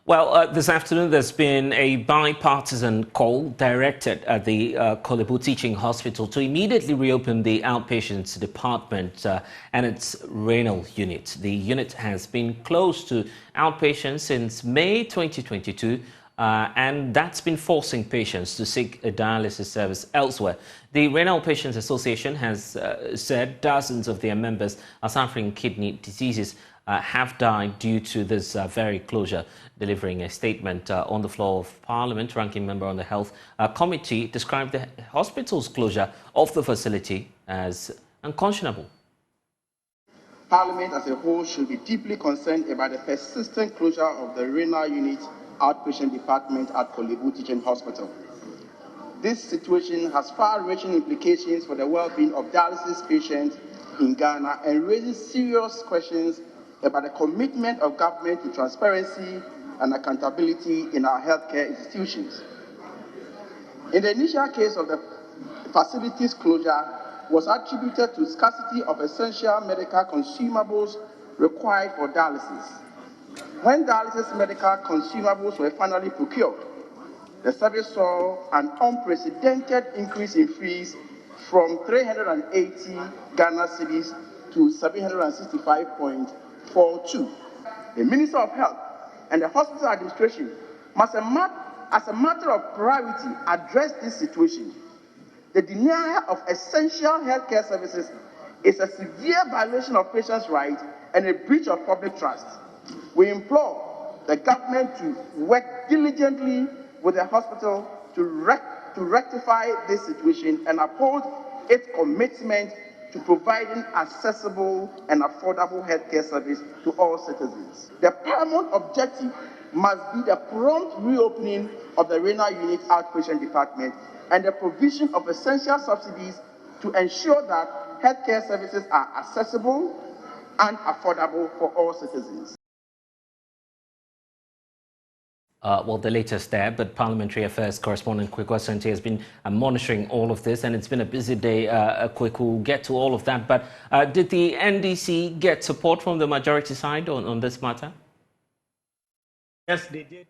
Well, this afternoon there's been a bipartisan call directed at the Kolebu Teaching Hospital to immediately reopen the outpatients department and its renal unit. The unit has been closed to outpatients since May 2022, and that's been forcing patients to seek a dialysis service elsewhere. The Renal Patients Association has said dozens of their members are suffering kidney diseases have died due to this very closure. Delivering a statement on the floor of Parliament, Ranking Member on the Health Committee described the hospital's closure of the facility as unconscionable. Parliament as a whole should be deeply concerned about the persistent closure of the renal unit outpatient department at Kolebu Teaching Hospital. This situation has far-reaching implications for the well-being of dialysis patients in Ghana and raises serious questions about the commitment of government to transparency and accountability in our healthcare institutions. In the initial case of the facility's closure was attributed to scarcity of essential medical consumables required for dialysis. When dialysis medical consumables were finally procured, the service saw an unprecedented increase in fees from 380 Ghana cedis to 765.42. The Minister of Health and the hospital administration must, as a matter of priority, address this situation. The denial of essential healthcare services is a severe violation of patients' rights and a breach of public trust. We implore the government to work diligently with the hospital to rectify this situation and uphold its commitment to providing accessible and affordable healthcare service to all citizens. The paramount objective must be the prompt reopening of the renal unit outpatient department and the provision of essential subsidies to ensure that healthcare services are accessible and affordable for all citizens. Well, the latest there, but Parliamentary Affairs correspondent Kweku Asante has been monitoring all of this, and it's been a busy day. Kweku will get to all of that, but did the NDC get support from the majority side on this matter? Yes, they did,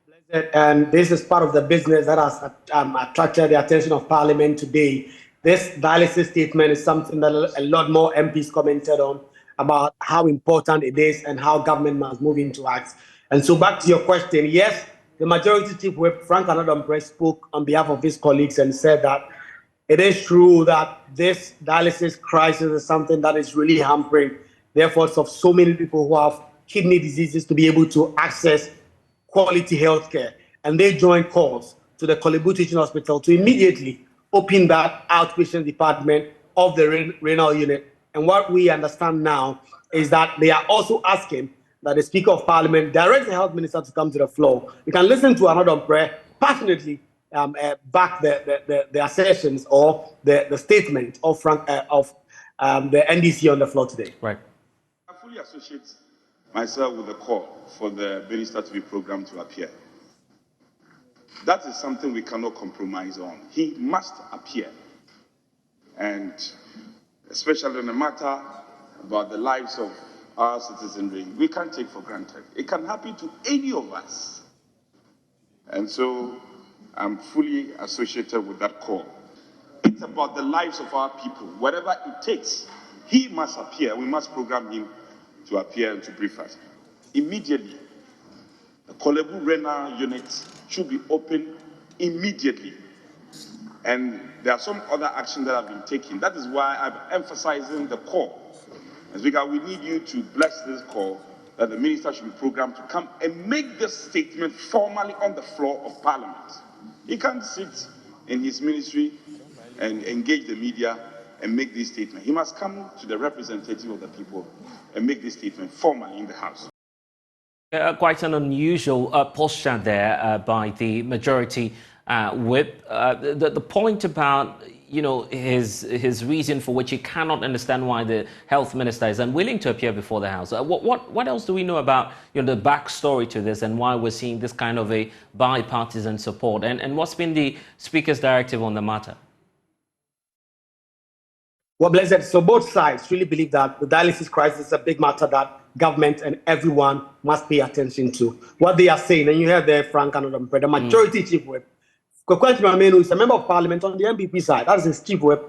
and this is part of the business that has attracted the attention of Parliament today. This dialysis statement is something that a lot more MPs commented on, about how important it is and how government must move into acts. And so back to your question, yes, the Majority Chief Whip, Frank Anadom, spoke on behalf of his colleagues and said that it is true that this dialysis crisis is something that is really hampering the efforts of so many people who have kidney diseases to be able to access quality health care. And they joined calls to the Kolebu Teaching Hospital to immediately open that outpatient department of the renal unit. And what we understand now is that they are also asking that the Speaker of Parliament directs the Health Minister to come to the floor. We can listen to another prayer passionately back the assertions or the statement of the NDC on the floor today. Right. I fully associate myself with the call for the minister to be programmed to appear. That is something we cannot compromise on. He must appear. And especially on the matter about the lives of our citizenry, we can't take for granted. It can happen to any of us. And so I'm fully associated with that call. It's about the lives of our people. Whatever it takes, he must appear. We must program him to appear and to brief us. Immediately, the Kolebu renal unit should be open immediately. And there are some other actions that have been taken. That is why I'm emphasizing the call. Speaker, we need you to bless this call that the minister should be programmed to come and make this statement formally on the floor of Parliament. He can't sit in his ministry and engage the media and make this statement. He must come to the representative of the people and make this statement formally in the House. Quite an unusual posture there by the Majority Whip. The point about his reason for which he cannot understand why the Health Minister is unwilling to appear before the House. What else do we know about the backstory to this and why we're seeing this kind of a bipartisan support? And what's been the Speaker's directive on the matter? Well, Blessed, so both sides really believe that the dialysis crisis is a big matter that government and everyone must pay attention to. What they are saying, and you heard there, Frank and the majority chief whip, Kwekwe Amenu is a member of parliament on the NPP side. That is his chief whip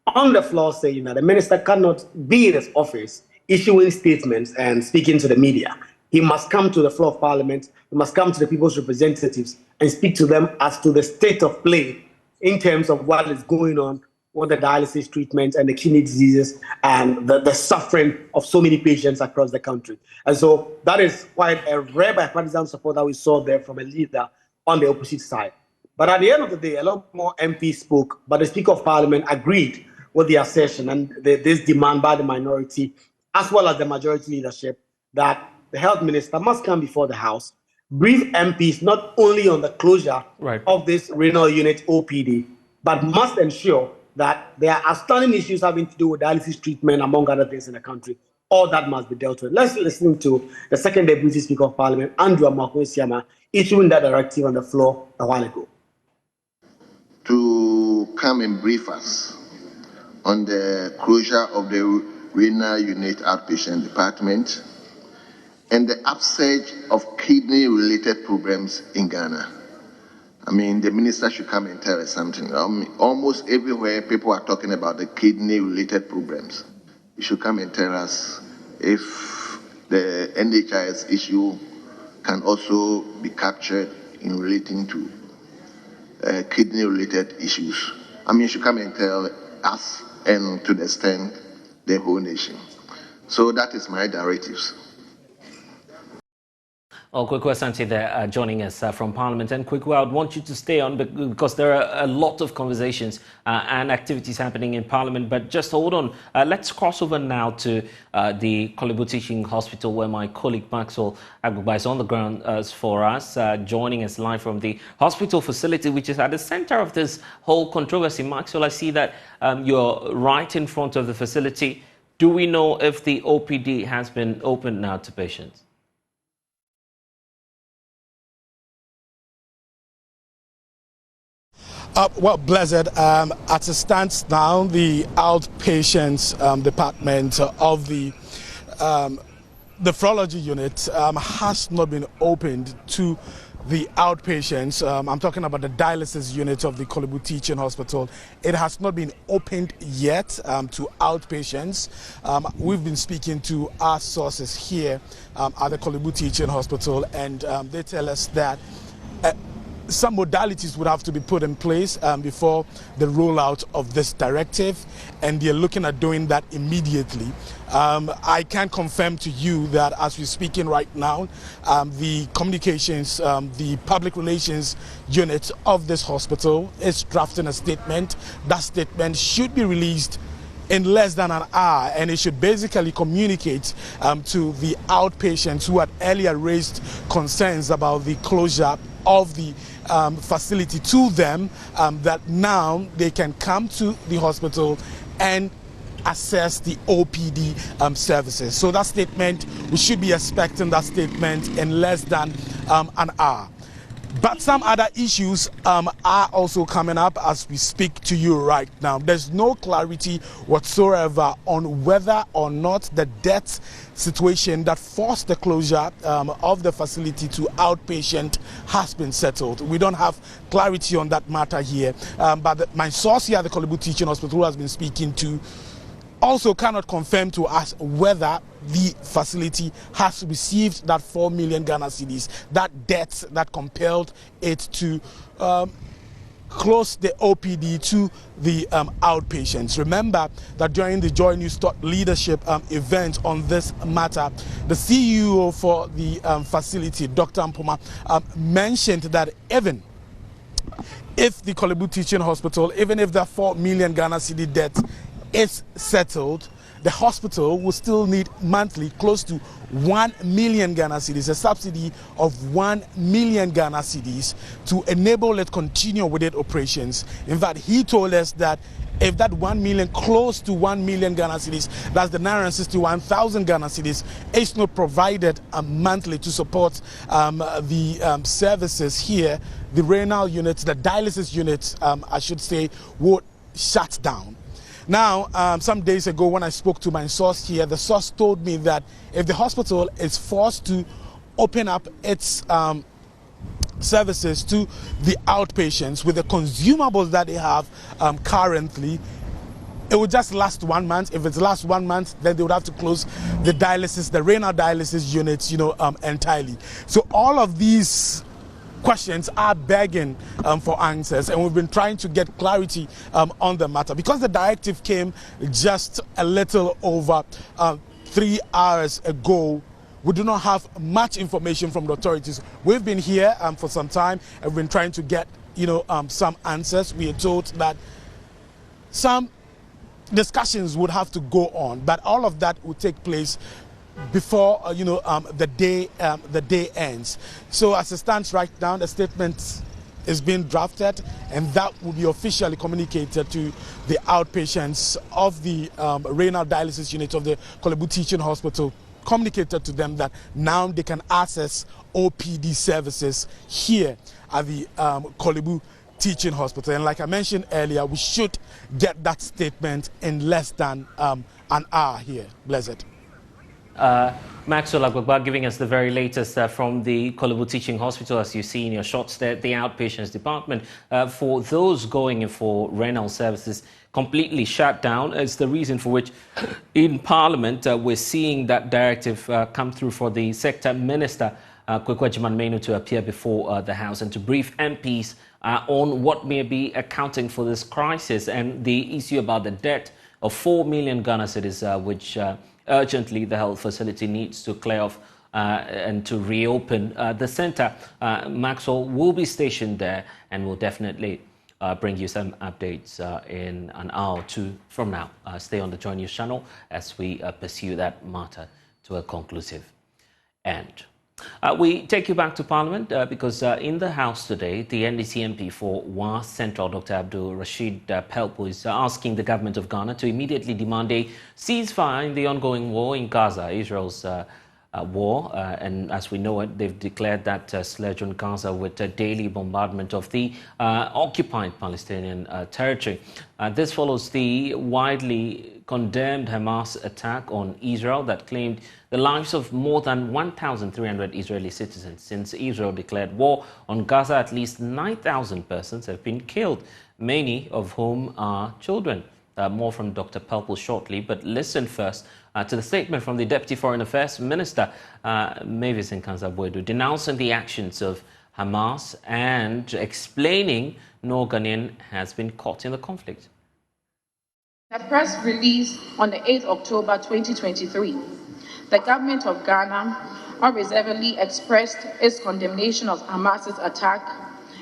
on the floor saying that the minister cannot be in his office issuing statements and speaking to the media. He must come to the floor of parliament, he must come to the people's representatives and speak to them as to the state of play in terms of what is going on with the dialysis treatment and the kidney diseases and the suffering of so many patients across the country. And so that is quite a rare bipartisan support that we saw there from a leader on the opposite side. But at the end of the day, a lot more MPs spoke, but the Speaker of Parliament agreed with the assertion and this demand by the minority, as well as the majority leadership, that the health minister must come before the House, brief MPs not only on the closure of this renal unit OPD, but must ensure that there are outstanding issues having to do with dialysis treatment, among other things in the country. All that must be dealt with. Let's listen to the second Deputy Speaker of Parliament, Andrew Amakwe-Siama, issuing that directive on the floor a while ago. To come and brief us on the closure of the renal unit outpatient department and the upsurge of kidney-related problems in Ghana. I mean, the minister should come and tell us something. Almost everywhere people are talking about the kidney-related problems. He should come and tell us if the NHIS issue can also be captured in relating to kidney-related issues. I mean, you should come and tell us and to the extent the whole nation. So that is my directives. Oh, Kwekwe Asante there joining us from Parliament. And Kwekwe, I would want you to stay on because there are a lot of conversations and activities happening in Parliament. But just hold on. Let's cross over now to the Korle Bu Teaching Hospital, where my colleague Maxwell Agugba is on the ground for us, joining us live from the hospital facility, which is at the center of this whole controversy. Maxwell, I see that you're right in front of the facility. Do we know if the OPD has been opened now to patients? Well, Blessed, as it stands now, the outpatients department of the nephrology unit has not been opened to the outpatients. I'm talking about the dialysis unit of the Korle Bu Teaching Hospital. It has not been opened yet to outpatients. We've been speaking to our sources here at the Korle Bu Teaching Hospital, and they tell us that some modalities would have to be put in place before the rollout of this directive, and they're looking at doing that immediately. I can confirm to you that as we're speaking right now, the communications, the public relations unit of this hospital is drafting a statement. That statement should be released in less than an hour, and it should basically communicate to the outpatients who had earlier raised concerns about the closure of the facility to them, that now they can come to the hospital and access the OPD services. So that statement, we should be expecting that statement in less than an hour. But some other issues are also coming up as we speak to you right now. There's no clarity whatsoever on whether or not the death situation that forced the closure of the facility to outpatient has been settled. We don't have clarity on that matter here. But my source here at the Korle Bu Teaching Hospital, who has been speaking to, also cannot confirm to us whether the facility has received that 4 million Ghana cedis, that debt that compelled it to close the OPD to the outpatients. Remember that during the Joy News Thought Leadership event on this matter, the CEO for the facility, Dr. Mpoma, mentioned that even if the Korle Bu Teaching Hospital, even if the 4 million Ghana cedi debt is settled, the hospital will still need monthly close to 1 million Ghana cedis, a subsidy of 1 million Ghana cedis to enable it continue with its operations. In fact, he told us that if that 1 million, close to 1 million Ghana cedis, that's the 961,000 Ghana cedis, is not provided monthly to support the services here, the renal units, the dialysis units, I should say, would shut down. Now, some days ago when I spoke to my source here, the source told me that if the hospital is forced to open up its services to the outpatients with the consumables that they have currently, it would just last 1 month. If it lasts 1 month, then they would have to close the dialysis, the renal dialysis units, entirely. So all of these questions are begging for answers, and we've been trying to get clarity on the matter. Because the directive came just a little over 3 hours ago, we do not have much information from the authorities. We've been here for some time and we've been trying to get some answers. We are told that some discussions would have to go on, but all of that would take place before the day ends. So as it stands right now, the statement is being drafted, and that will be officially communicated to the outpatients of the renal dialysis unit of the Korle Bu Teaching Hospital, communicated to them that now they can access OPD services here at the Korle Bu Teaching Hospital. And like I mentioned earlier, we should get that statement in less than an hour here. Blessed. Maxwell Agbagba giving us the very latest from the Korle Bu Teaching Hospital. As you see in your shots there, the outpatients department for those going in for renal services completely shut down. It's the reason for which in Parliament we're seeing that directive come through for the sector minister Kweku Agyeman-Manu to appear before the House and to brief MPs on what may be accounting for this crisis and the issue about the debt of 4 million Ghana cedis, which urgently the health facility needs to clear off and to reopen. The centre, Maxwell, will be stationed there and will definitely bring you some updates in an hour or two from now. Stay on the Joy News channel as we pursue that matter to a conclusive end. We take you back to Parliament because in the House today, the NDC MP for Wa Central, Dr. Abdul Rashid Pelpo, is asking the government of Ghana to immediately demand a ceasefire in the ongoing war in Gaza, Israel's war. And as we know it, they've declared that sledge on Gaza with a daily bombardment of the occupied Palestinian territory. This follows the widely condemned Hamas attack on Israel that claimed the lives of more than 1,300 Israeli citizens. Since Israel declared war on Gaza, at least 9,000 persons have been killed, many of whom are children. More from Dr. Pelpo shortly, but listen first to the statement from the Deputy Foreign Affairs Minister, Mavis Nkansah-Boadu, denouncing the actions of Hamas and explaining no Ghanaian has been caught in the conflict. In a press release on the 8th October 2023, the government of Ghana unreservedly expressed its condemnation of Hamas's attack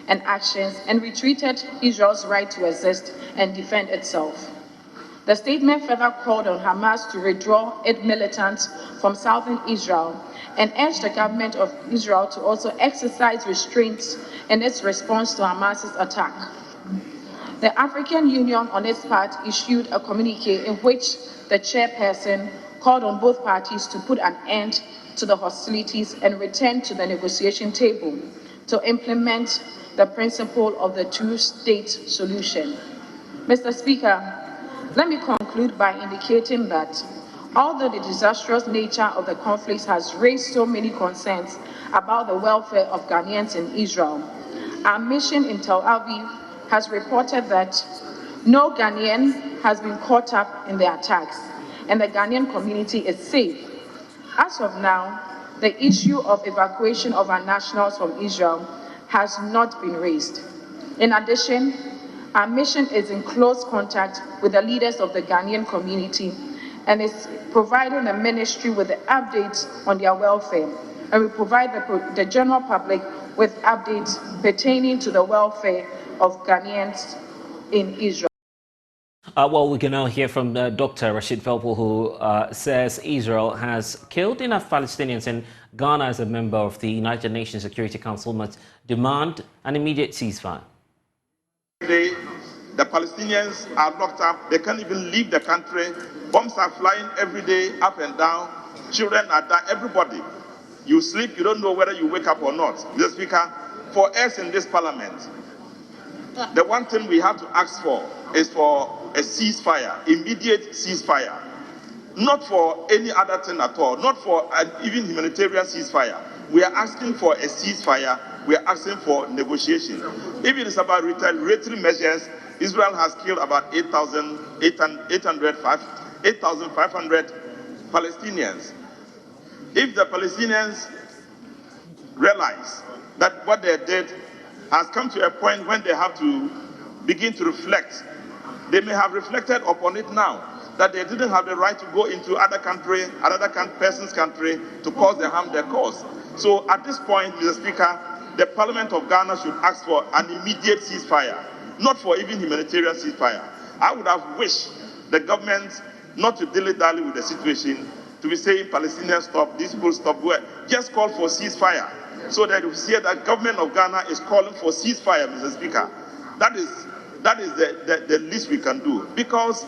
and actions and retreated Israel's right to exist and defend itself. The statement further called on Hamas to withdraw its militants from southern Israel and urged the government of Israel to also exercise restraints in its response to Hamas's attack. The African Union, on its part, issued a communique in which the chairperson called on both parties to put an end to the hostilities and return to the negotiation table to implement the principle of the two-state solution. Mr. Speaker, let me conclude by indicating that although the disastrous nature of the conflicts has raised so many concerns about the welfare of Ghanaians in Israel, our mission in Tel Aviv has reported that no Ghanaian has been caught up in the attacks and the Ghanaian community is safe. As of now, the issue of evacuation of our nationals from Israel has not been raised. In addition, our mission is in close contact with the leaders of the Ghanaian community and is providing the ministry with the updates on their welfare, and we provide the general public with updates pertaining to the welfare of Ghanaians in Israel. Well, we can now hear from Dr. Rashid Pelpo, who says Israel has killed enough Palestinians and Ghana, as a member of the United Nations Security Council, must demand an immediate ceasefire. The Palestinians are locked up. They can't even leave the country. Bombs are flying every day, up and down. Children are dying. Everybody. You sleep, you don't know whether you wake up or not. Mr. Speaker, for us in this parliament, the one thing we have to ask for is for a ceasefire, immediate ceasefire, not for any other thing at all, not for an even humanitarian ceasefire. We are asking for a ceasefire. We are asking for negotiation. If it is about retaliatory measures, Israel has killed about 8,500 Palestinians. If the Palestinians realize that what they did has come to a point when they have to begin to reflect, they may have reflected upon it now, that they didn't have the right to go into another person's country to cause the harm they caused. So at this point, Mr. Speaker, the Parliament of Ghana should ask for an immediate ceasefire, not for even humanitarian ceasefire. I would have wished the government not to dilly-dally with the situation, to be saying Palestinians stop, these people stop, just call for ceasefire, so that you see that government of Ghana is calling for ceasefire, Mr. Speaker. That is the least we can do, because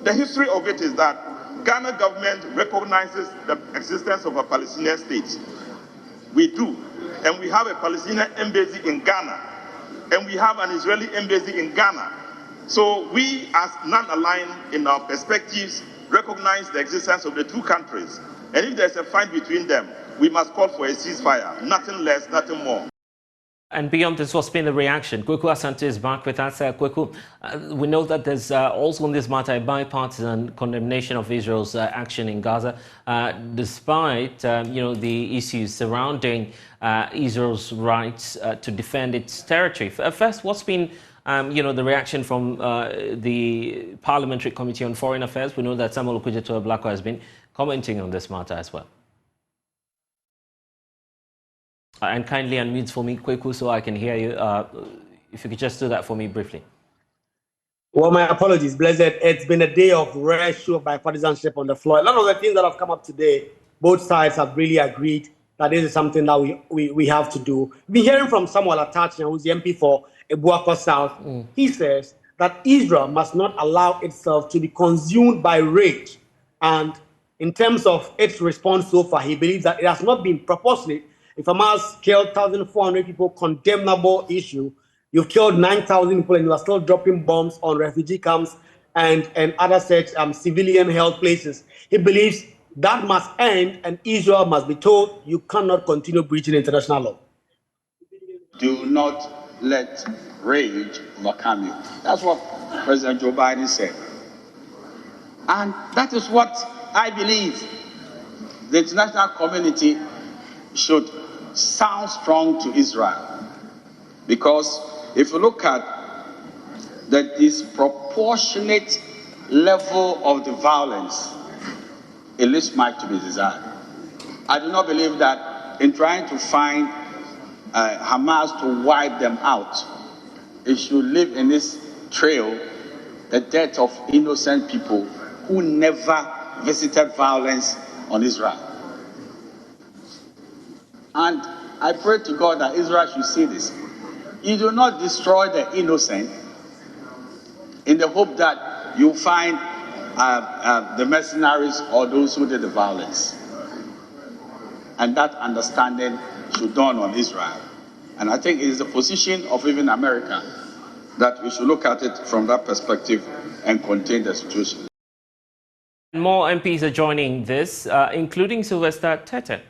the history of it is that Ghana government recognizes the existence of a Palestinian state. We do. And we have a Palestinian embassy in Ghana. And we have an Israeli embassy in Ghana. So we, as non-aligned in our perspectives, recognize the existence of the two countries. And if there's a fight between them, we must call for a ceasefire. Nothing less, nothing more. And beyond this, what's been the reaction? Kweku Asante is back with us. Kweku, we know that there's also in this matter a bipartisan condemnation of Israel's action in Gaza, despite the issues surrounding Israel's rights to defend its territory. First, what's been the reaction from the Parliamentary Committee on Foreign Affairs? We know that Samuel Okudzeto-Ablakwa has been commenting on this matter as well. And kindly unmute for me, Kweku, so I can hear you. If you could just do that for me briefly. Well, my apologies, Blessed. It's been a day of rare show of bipartisanship on the floor. A lot of the things that have come up today, both sides have really agreed that this is something that we have to do. We've been hearing from Samuel Atachian, who's the MP for Ebuako South. He says that Israel must not allow itself to be consumed by rage. And in terms of its response so far, he believes that it has not been proportionate. If Hamas killed 1,400 people, condemnable issue. You've killed 9,000 people and you are still dropping bombs on refugee camps and other such civilian held places. He believes that must end and Israel must be told you cannot continue breaching international law. Do not let rage overcome you. That's what President Joe Biden said. And that is what I believe the international community should sound strong to Israel, because if you look at the disproportionate level of the violence, it leaves much to be desired. I do not believe that in trying to find Hamas to wipe them out, it should leave in this trail the death of innocent people who never visited violence on Israel. And I pray to God that Israel should see this. You do not destroy the innocent in the hope that you find the mercenaries or those who did the violence. And that understanding should dawn on Israel. And I think it is the position of even America that we should look at it from that perspective and contain the situation. More MPs are joining this, including Sylvester Tete.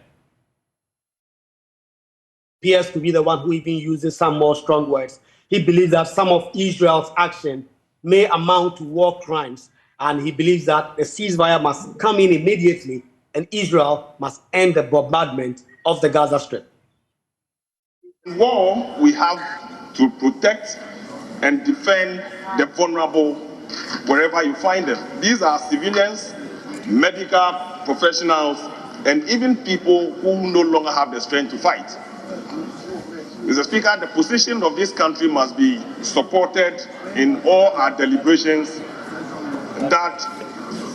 Appears to be the one who even uses some more strong words. He believes that some of Israel's action may amount to war crimes, and he believes that the ceasefire must come in immediately and Israel must end the bombardment of the Gaza Strip. In war, we have to protect and defend the vulnerable wherever you find them. These are civilians, medical professionals, and even people who no longer have the strength to fight. Mr. Speaker, the position of this country must be supported in all our deliberations, that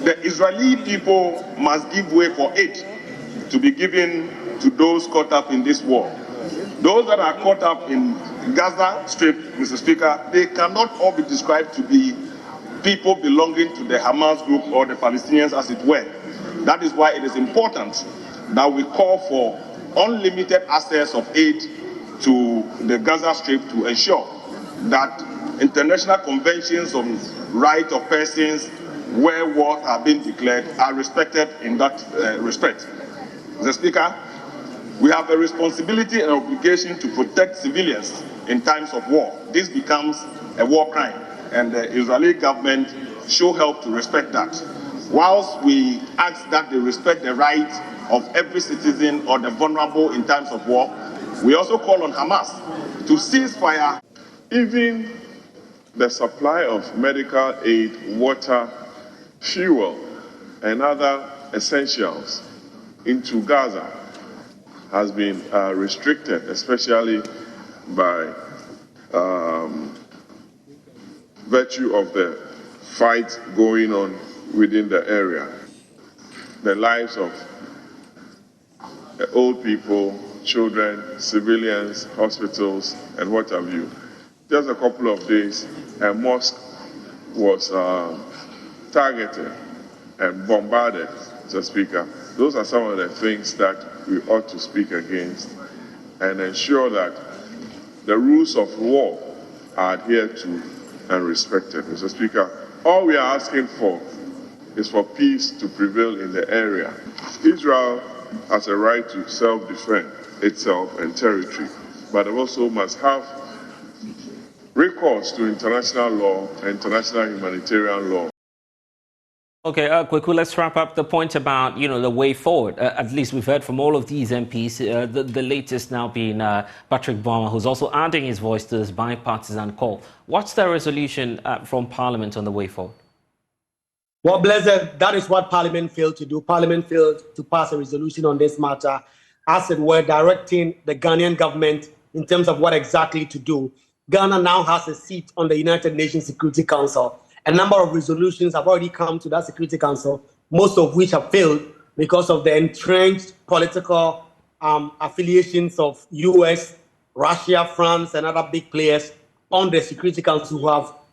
the Israeli people must give way for aid to be given to those caught up in this war. Those that are caught up in Gaza Strip, Mr. Speaker, they cannot all be described to be people belonging to the Hamas group or the Palestinians, as it were. That is why it is important that we call for unlimited access of aid to the Gaza Strip to ensure that international conventions on rights of persons where wars have been declared are respected in that respect. Mr. Speaker, we have a responsibility and obligation to protect civilians in times of war. This becomes a war crime, and the Israeli government should help to respect that. Whilst we ask that they respect the rights of every citizen or the vulnerable in times of war, we also call on Hamas to cease fire. Even the supply of medical aid, water, fuel, and other essentials into Gaza has been restricted, especially by virtue of the fight going on within the area. The lives of the old people, children, civilians, hospitals, and what have you. Just a couple of days, a mosque was targeted and bombarded, Mr. Speaker. Those are some of the things that we ought to speak against and ensure that the rules of war are adhered to and respected. Mr. Speaker, all we are asking for is for peace to prevail in the area. Israel has a right to self-defend itself and territory, but it also must have recourse to international law and international humanitarian law. Okay, quickly, let's wrap up the point about, the way forward. At least we've heard from all of these MPs, the latest now being Patrick Boma, who's also adding his voice to this bipartisan call. What's the resolution from Parliament on the way forward? Well, Blessed, that is what Parliament failed to do. Parliament failed to pass a resolution on this matter, as it were, directing the Ghanaian government in terms of what exactly to do. Ghana now has a seat on the United Nations Security Council. A number of resolutions have already come to that Security Council, most of which have failed because of the entrenched political affiliations of US, Russia, France, and other big players on the Security Council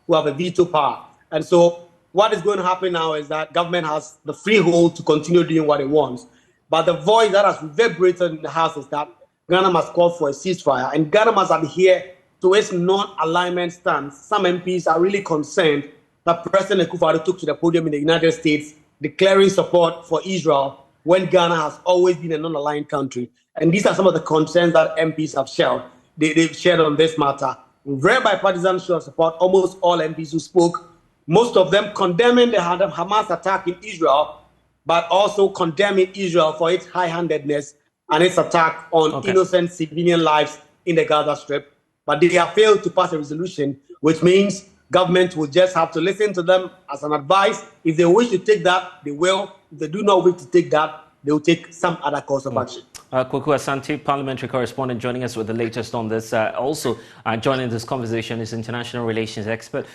who have a veto power. And so what is going to happen now is that government has the freehold to continue doing what it wants. But the voice that has reverberated in the House is that Ghana must call for a ceasefire, and Ghana must adhere to its non-alignment stance. Some MPs are really concerned that President Akufo-Addo took to the podium in the United States declaring support for Israel when Ghana has always been a non-aligned country. And these are some of the concerns that MPs have shared. They've shared on this matter. Very bipartisan show of support, almost all MPs who spoke, most of them condemning the Hamas attack in Israel, but also condemning Israel for its high-handedness and its attack on innocent civilian lives in the Gaza Strip. But they have failed to pass a resolution, which means government will just have to listen to them as an advice. If they wish to take that, they will. If they do not wish to take that, they will take some other course of action. Kwaku Asante, parliamentary correspondent, joining us with the latest on this. Also joining this conversation is international relations expert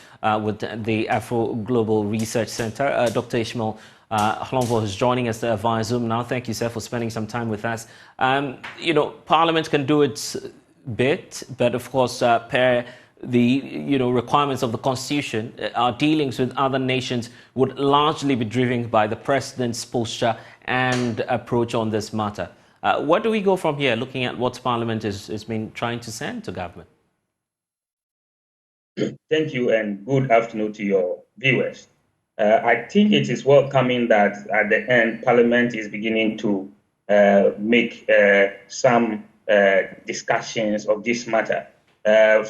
with the Afro Global Research Center, Dr. Ishmael Hlonvo, who's joining us via Zoom now. Thank you, sir, for spending some time with us. Parliament can do its bit, but of course, per the requirements of the Constitution, our dealings with other nations would largely be driven by the president's posture and approach on this matter. Where do we go from here, looking at what Parliament has been trying to send to government? Thank you, and good afternoon to your viewers. I think it is welcoming that at the end, Parliament is beginning to make some discussions of this matter.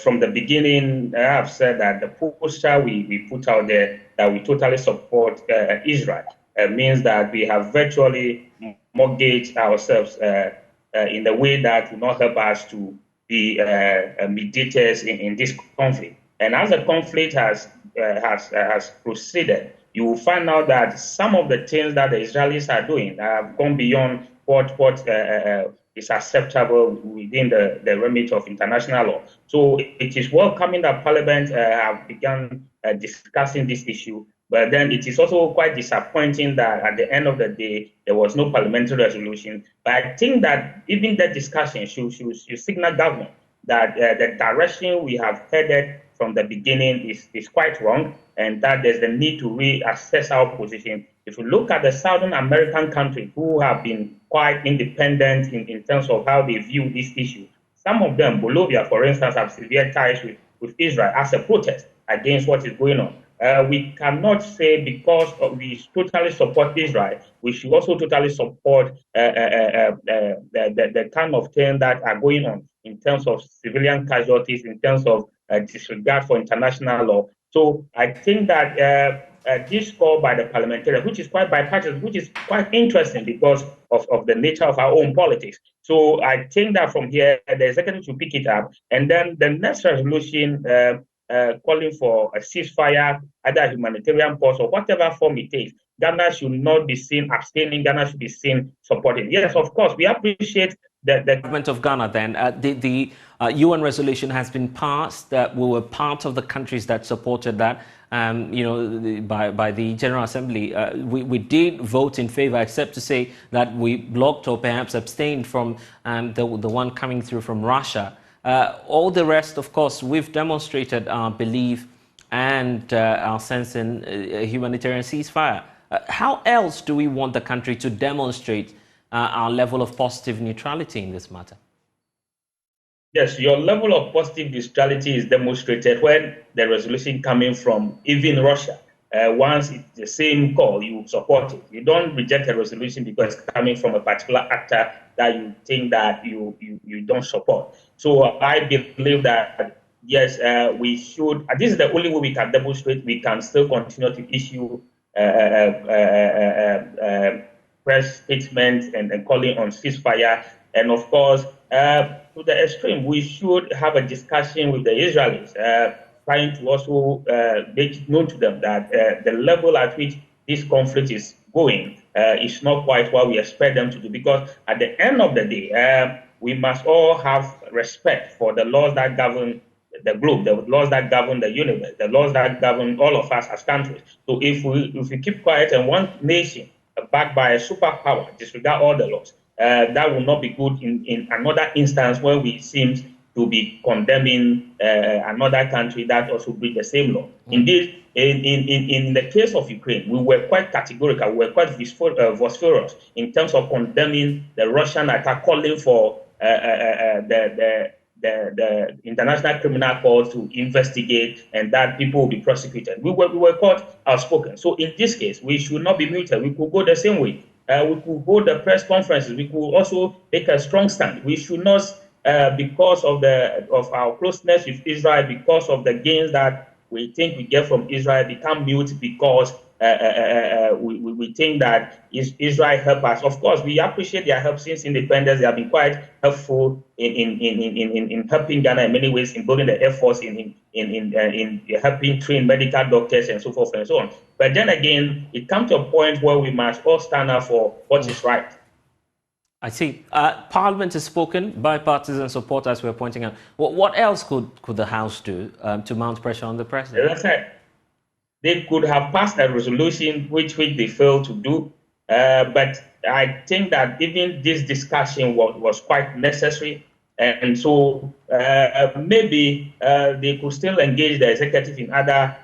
From the beginning, I have said that the posture we put out there, that we totally support Israel, means that we have virtually mortgaged ourselves in the way that will not help us to be mediators in this conflict. And as the conflict has proceeded, you will find out that some of the things that the Israelis are doing have gone beyond what is acceptable within the remit of international law. So it is welcoming that Parliament have begun discussing this issue. But then it is also quite disappointing that at the end of the day, there was no parliamentary resolution. But I think that even that discussion should signal government that the direction we have headed from the beginning is quite wrong, and that there's the need to reassess our position. If you look at the Southern American countries who have been quite independent in terms of how they view this issue, some of them, Bolivia, for instance, have severe ties with Israel as a protest against what is going on. We cannot say because we totally support Israel, we should also totally support the kind of things that are going on in terms of civilian casualties, in terms of disregard for international law. So I think that this call by the parliamentarians, which is quite bipartisan, which is quite interesting because of the nature of our own politics. So I think that from here, the executive should pick it up. And then the next resolution calling for a ceasefire, either a humanitarian pause or whatever form it takes, Ghana should not be seen abstaining. Ghana should be seen supporting. Yes, of course, we appreciate the government of Ghana. Then the UN resolution has been passed. We were part of the countries that supported that. By the General Assembly, we did vote in favor, except to say that we blocked or perhaps abstained from the one coming through from Russia. All the rest, of course, we've demonstrated our belief and our sense in a humanitarian ceasefire. How else do we want the country to demonstrate our level of positive neutrality in this matter? Yes, your level of positive neutrality is demonstrated when the resolution coming from even Russia. Once it's the same call, you support it. You don't reject a resolution because it's coming from a particular actor that you think that you don't support. So I believe that, yes, we should. This is the only way we can demonstrate we can still continue to issue press statements and calling on ceasefire. And of course, to the extreme, we should have a discussion with the Israelis, trying to also make it known to them that the level at which this conflict is going is not quite what we expect them to do. Because at the end of the day, we must all have respect for the laws that govern the globe, the laws that govern the universe, the laws that govern all of us as countries. So if we keep quiet and one nation backed by a superpower disregard all the laws, that will not be good in another instance when we seem to be condemning another country that also breach the same law. Indeed, in the case of Ukraine, we were quite categorical, we were quite vociferous in terms of condemning the Russian attack, calling for the International Criminal Court to investigate and that people will be prosecuted. We were quite outspoken. So in this case, we should not be muted. We could go the same way. We could hold the press conferences. We could also take a strong stand. We should not, because of our closeness with Israel, because of the gains that we think we get from Israel, become mute because we think that Israel help us. Of course, we appreciate their help since independence. They have been quite helpful in helping Ghana in many ways, in building the Air Force, in helping train medical doctors and so forth and so on. But then again, it comes to a point where we must all stand up for what is right. I see. Parliament has spoken, bipartisan support, as we're pointing out. What else could the House do to mount pressure on the president? As I said, they could have passed a resolution which they failed to do. But I think that even this discussion was quite necessary. And so maybe they could still engage the executive in other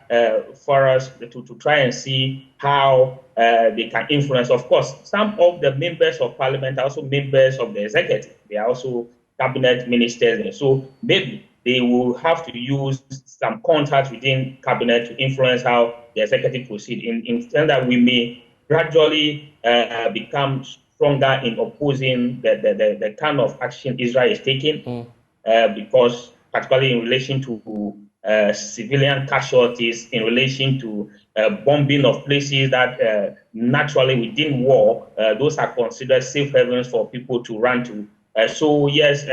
forums to try and see how they can influence. Of course, some of the members of parliament are also members of the executive. They are also cabinet ministers. And so maybe they will have to use some contacts within cabinet to influence how the executive proceed. In that we may gradually become stronger in opposing the kind of action Israel is taking, because particularly in relation to civilian casualties, in relation to bombing of places that naturally within war, those are considered safe havens for people to run to. So yes,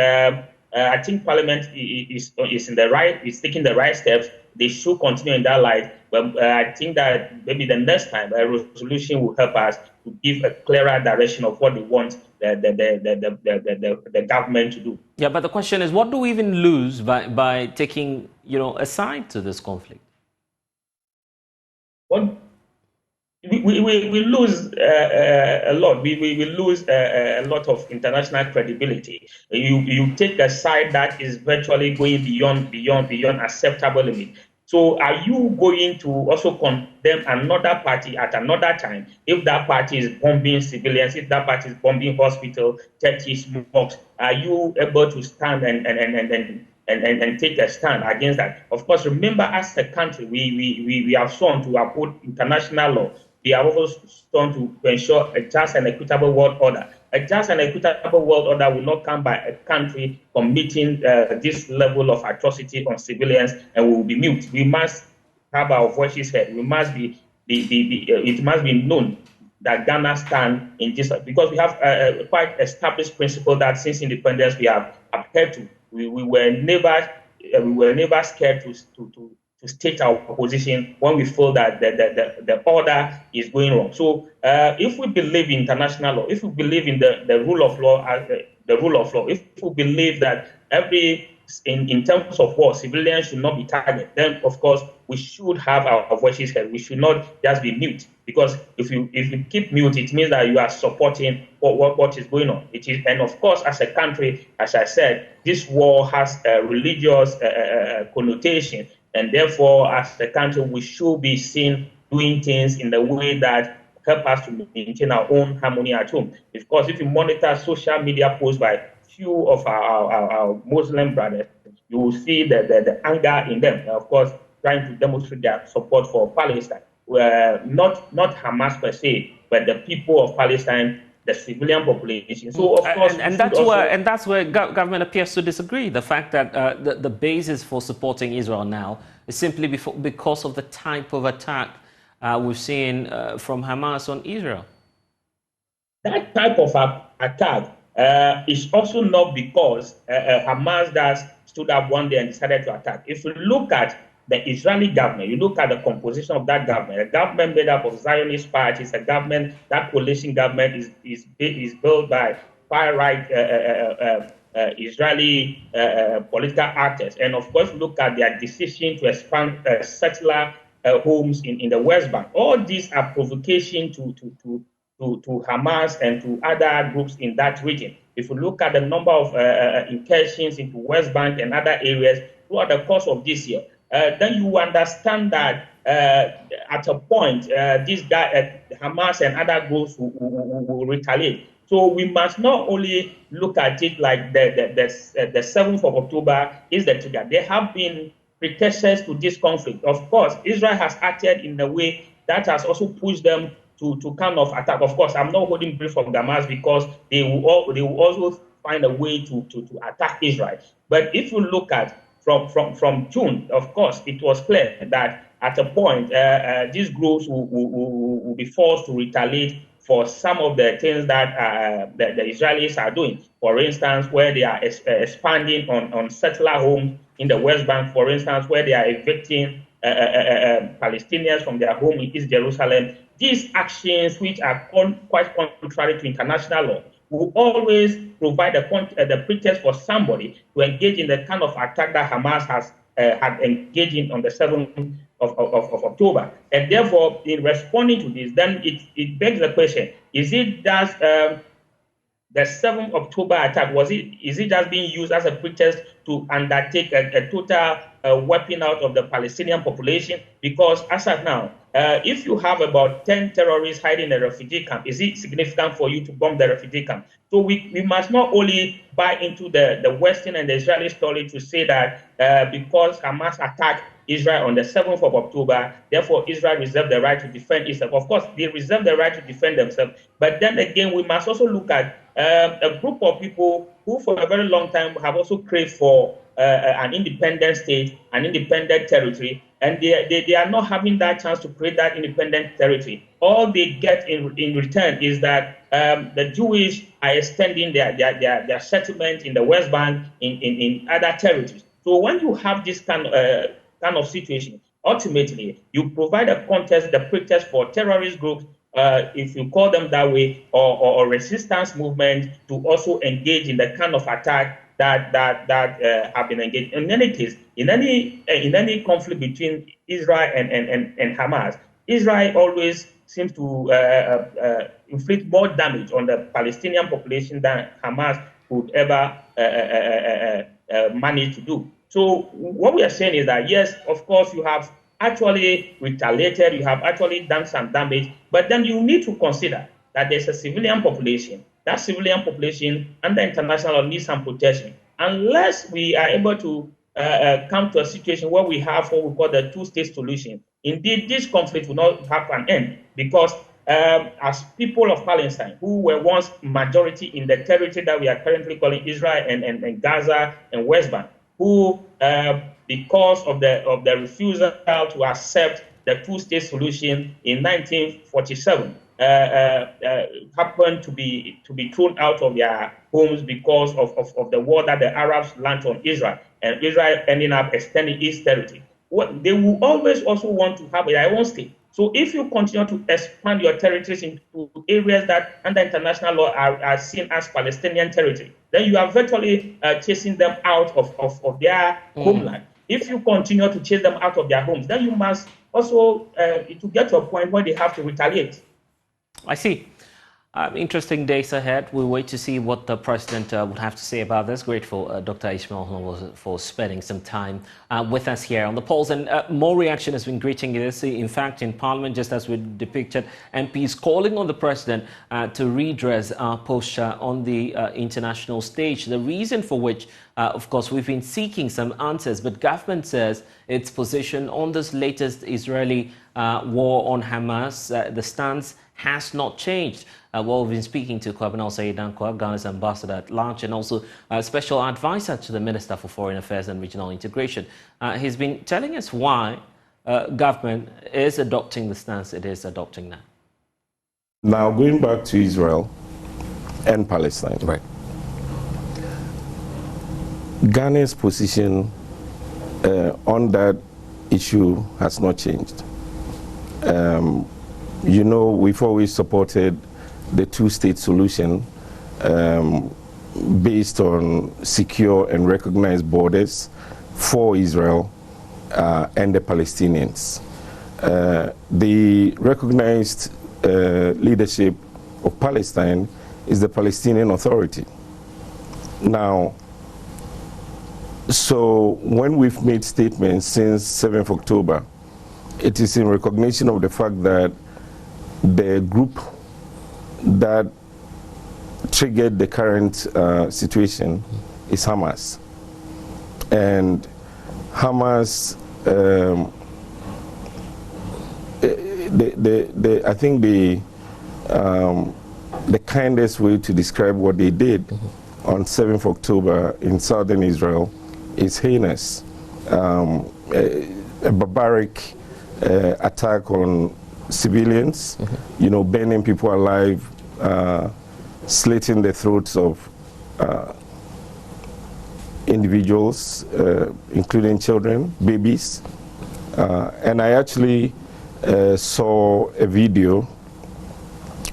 I think Parliament is taking the right steps. They should continue in that light. But I think that maybe the next time a resolution will help us to give a clearer direction of what they want the government to do. Yeah, but the question is, what do we even lose by taking a side to this conflict? Well, we lose a lot. We lose a lot of international credibility. You take a side that is virtually going beyond acceptable limit. So are you going to also condemn another party at another time if that party is bombing civilians, if that party is bombing hospital, churches, mosques? Are you able to stand and take a stand against that. Of course, remember, as a country, we have sworn to uphold international law. We have also sworn to ensure a just and equitable world order. A just and equitable world order will not come by a country committing this level of atrocity on civilians, and we will be mute. We must have our voices heard. We must it must be known that Ghana stand in this, because we have a quite established principle that since independence we have adhered to. We were never scared to state our position when we feel that the order is going wrong. So if we believe in international law, if we believe in the rule of law, if we believe that in terms of war, civilians should not be targeted, then of course we should have our voices heard. We should not just be mute, because if you keep mute, it means that you are supporting what is going on. It is, and of course, as a country, as I said, this war has a religious connotation, and therefore, as a country, we should be seen doing things in the way that help us to maintain our own harmony at home. Of course, if you monitor social media posts by few of our Muslim brothers, you will see the anger in them. Of course, trying to demonstrate their support for Palestine. Not Hamas per se, but the people of Palestine, the civilian population. So of course, and that's where government appears to disagree. The fact that the basis for supporting Israel now is simply because of the type of attack we've seen from Hamas on Israel. That type of attack is also not because Hamas just stood up one day and decided to attack. If you look at the Israeli government, you look at the composition of that government, a government made up of Zionist parties, a government, that coalition government is built by far-right Israeli political actors. And of course, look at their decision to expand settler homes in the West Bank. All these are provocation to Hamas and to other groups in that region. If you look at the number of incursions into West Bank and other areas throughout the course of this year, then you understand that at a point, this guy, Hamas and other groups will retaliate. So we must not only look at it like the 7th of October is the trigger. There have been precursors to this conflict. Of course, Israel has acted in a way that has also pushed them to kind of attack. Of course, I'm not holding brief from Hamas because they will also find a way to attack Israel. But if you look at from June, of course, it was clear that at a point, these groups will be forced to retaliate for some of the things that the Israelis are doing. For instance, where they are expanding on settler homes in the West Bank, for instance, where they are evicting Palestinians from their home in East Jerusalem. These actions, which are quite contrary to international law, will always provide the pretext for somebody to engage in the kind of attack that Hamas had engaged in on the 7th of October. And therefore, in responding to this, then it begs the question, is it just the 7th October attack, is it just being used as a pretext to undertake a total wiping out of the Palestinian population? Because as of now, if you have about 10 terrorists hiding in a refugee camp, is it significant for you to bomb the refugee camp? So we must not only buy into the Western and the Israeli story to say that because Hamas attacked Israel on the 7th of October, therefore Israel reserved the right to defend itself. Of course, they reserve the right to defend themselves. But then again, we must also look at a group of people who for a very long time have also craved for an independent state, an independent territory, and they are not having that chance to create that independent territory. All they get in return is that the Jewish are extending their settlement in the West Bank, in other territories. So when you have this kind of situation, ultimately you provide a context, the pretext for terrorist groups, if you call them that way, or resistance movement to also engage in the kind of attack that have been engaged. In any case, in any conflict between Israel and Hamas, Israel always seems to inflict more damage on the Palestinian population than Hamas could ever manage to do. So what we are saying is that, yes, of course, you have actually retaliated, you have actually done some damage, but then you need to consider that there's a civilian population. That civilian population under international law needs some protection. Unless we are able to come to a situation where we have what we call the two-state solution, indeed this conflict will not have an end, because as people of Palestine, who were once majority in the territory that we are currently calling Israel and Gaza and West Bank, who because of the refusal to accept the two-state solution in 1947, happened to be thrown out of their homes because of the war that the Arabs launched on Israel, and Israel ending up extending its territory. They will always also want to have their own state. So if you continue to expand your territories into areas that under international law are seen as Palestinian territory, then you are virtually chasing them out of their homeland. If you continue to chase them out of their homes, then you must also to get to a point where they have to retaliate. I see. Interesting days ahead. We'll wait to see what the president would have to say about this. Grateful, Dr. Ishmael, for spending some time with us here on the polls. And more reaction has been greeting this. In fact, in Parliament, just as we depicted, MPs calling on the president to redress our posture on the international stage. The reason for which, of course, we've been seeking some answers, but government says its position on this latest Israeli war on Hamas, the stance has not changed. Well, we've been speaking to Kwabena Osei-Dankwa, Ghana's ambassador at large, and also special advisor to the Minister for Foreign Affairs and Regional Integration. He's been telling us why government is adopting the stance it is adopting now. Now, going back to Israel and Palestine, right? Ghana's position on that issue has not changed. You know, we've always supported the two-state solution based on secure and recognized borders for Israel and the Palestinians. The recognized leadership of Palestine is the Palestinian Authority. Now, so when we've made statements since 7th October, it is in recognition of the fact that the group that triggered the current situation is Hamas. And Hamas, I think the kindest way to describe what they did on 7th October in southern Israel is heinous. A barbaric attack on civilians, you know, burning people alive, slitting the throats of individuals, including children, babies. And I actually saw a video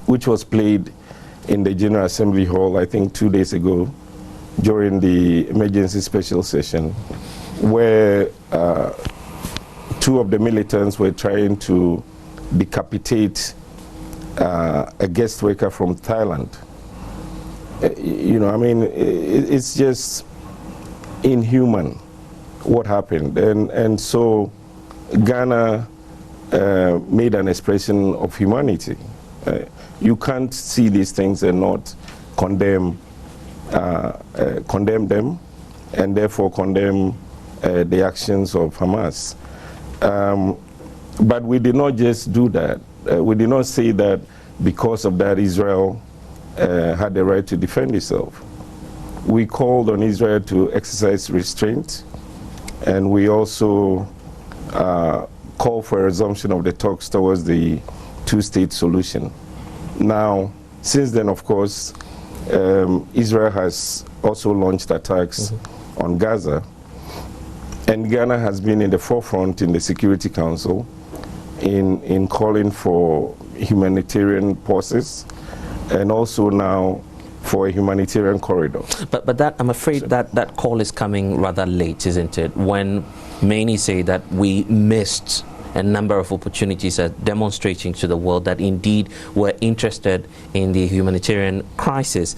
which was played in the General Assembly Hall, I think 2 days ago, during the emergency special session, where two of the militants were trying to decapitate a guest worker from Thailand. You know, I mean, it's just inhuman what happened. And so Ghana made an expression of humanity. You can't see these things and not condemn them, and therefore condemn the actions of Hamas. But we did not just do that. We did not say that because of that Israel had the right to defend itself. We called on Israel to exercise restraint, and we also called for a resumption of the talks towards the two-state solution. Now, since then, of course, Israel has also launched attacks on Gaza, and Ghana has been in the forefront in the Security Council in calling for humanitarian pauses, and also now for a humanitarian corridor. But that, I'm afraid that call is coming rather late, isn't it? When many say that we missed a number of opportunities at demonstrating to the world that indeed we're interested in the humanitarian crisis.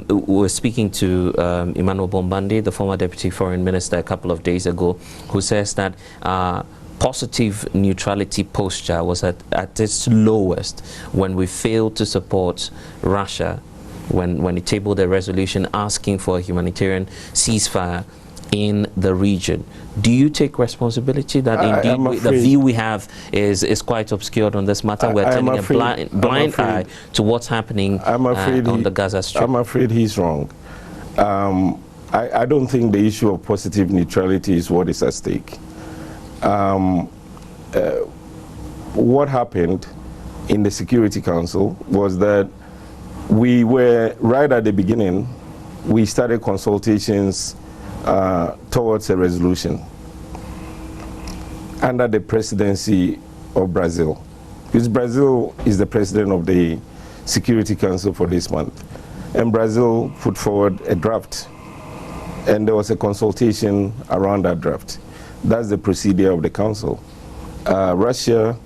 We're speaking to Emmanuel Bombande, the former Deputy Foreign Minister, a couple of days ago, who says that positive neutrality posture was at its lowest when we failed to support Russia, when it tabled a resolution asking for a humanitarian ceasefire in the region. Do you take responsibility that indeed the view we have is quite obscured on this matter? We're turning a blind eye to what's happening on the Gaza Strip. I'm afraid he's wrong. I don't think the issue of positive neutrality is what is at stake. What happened in the Security Council was that we were, right at the beginning, we started consultations towards a resolution under the presidency of Brazil. Because Brazil is the president of the Security Council for this month. And Brazil put forward a draft. And there was a consultation around that draft. That's the procedure of the council. Russia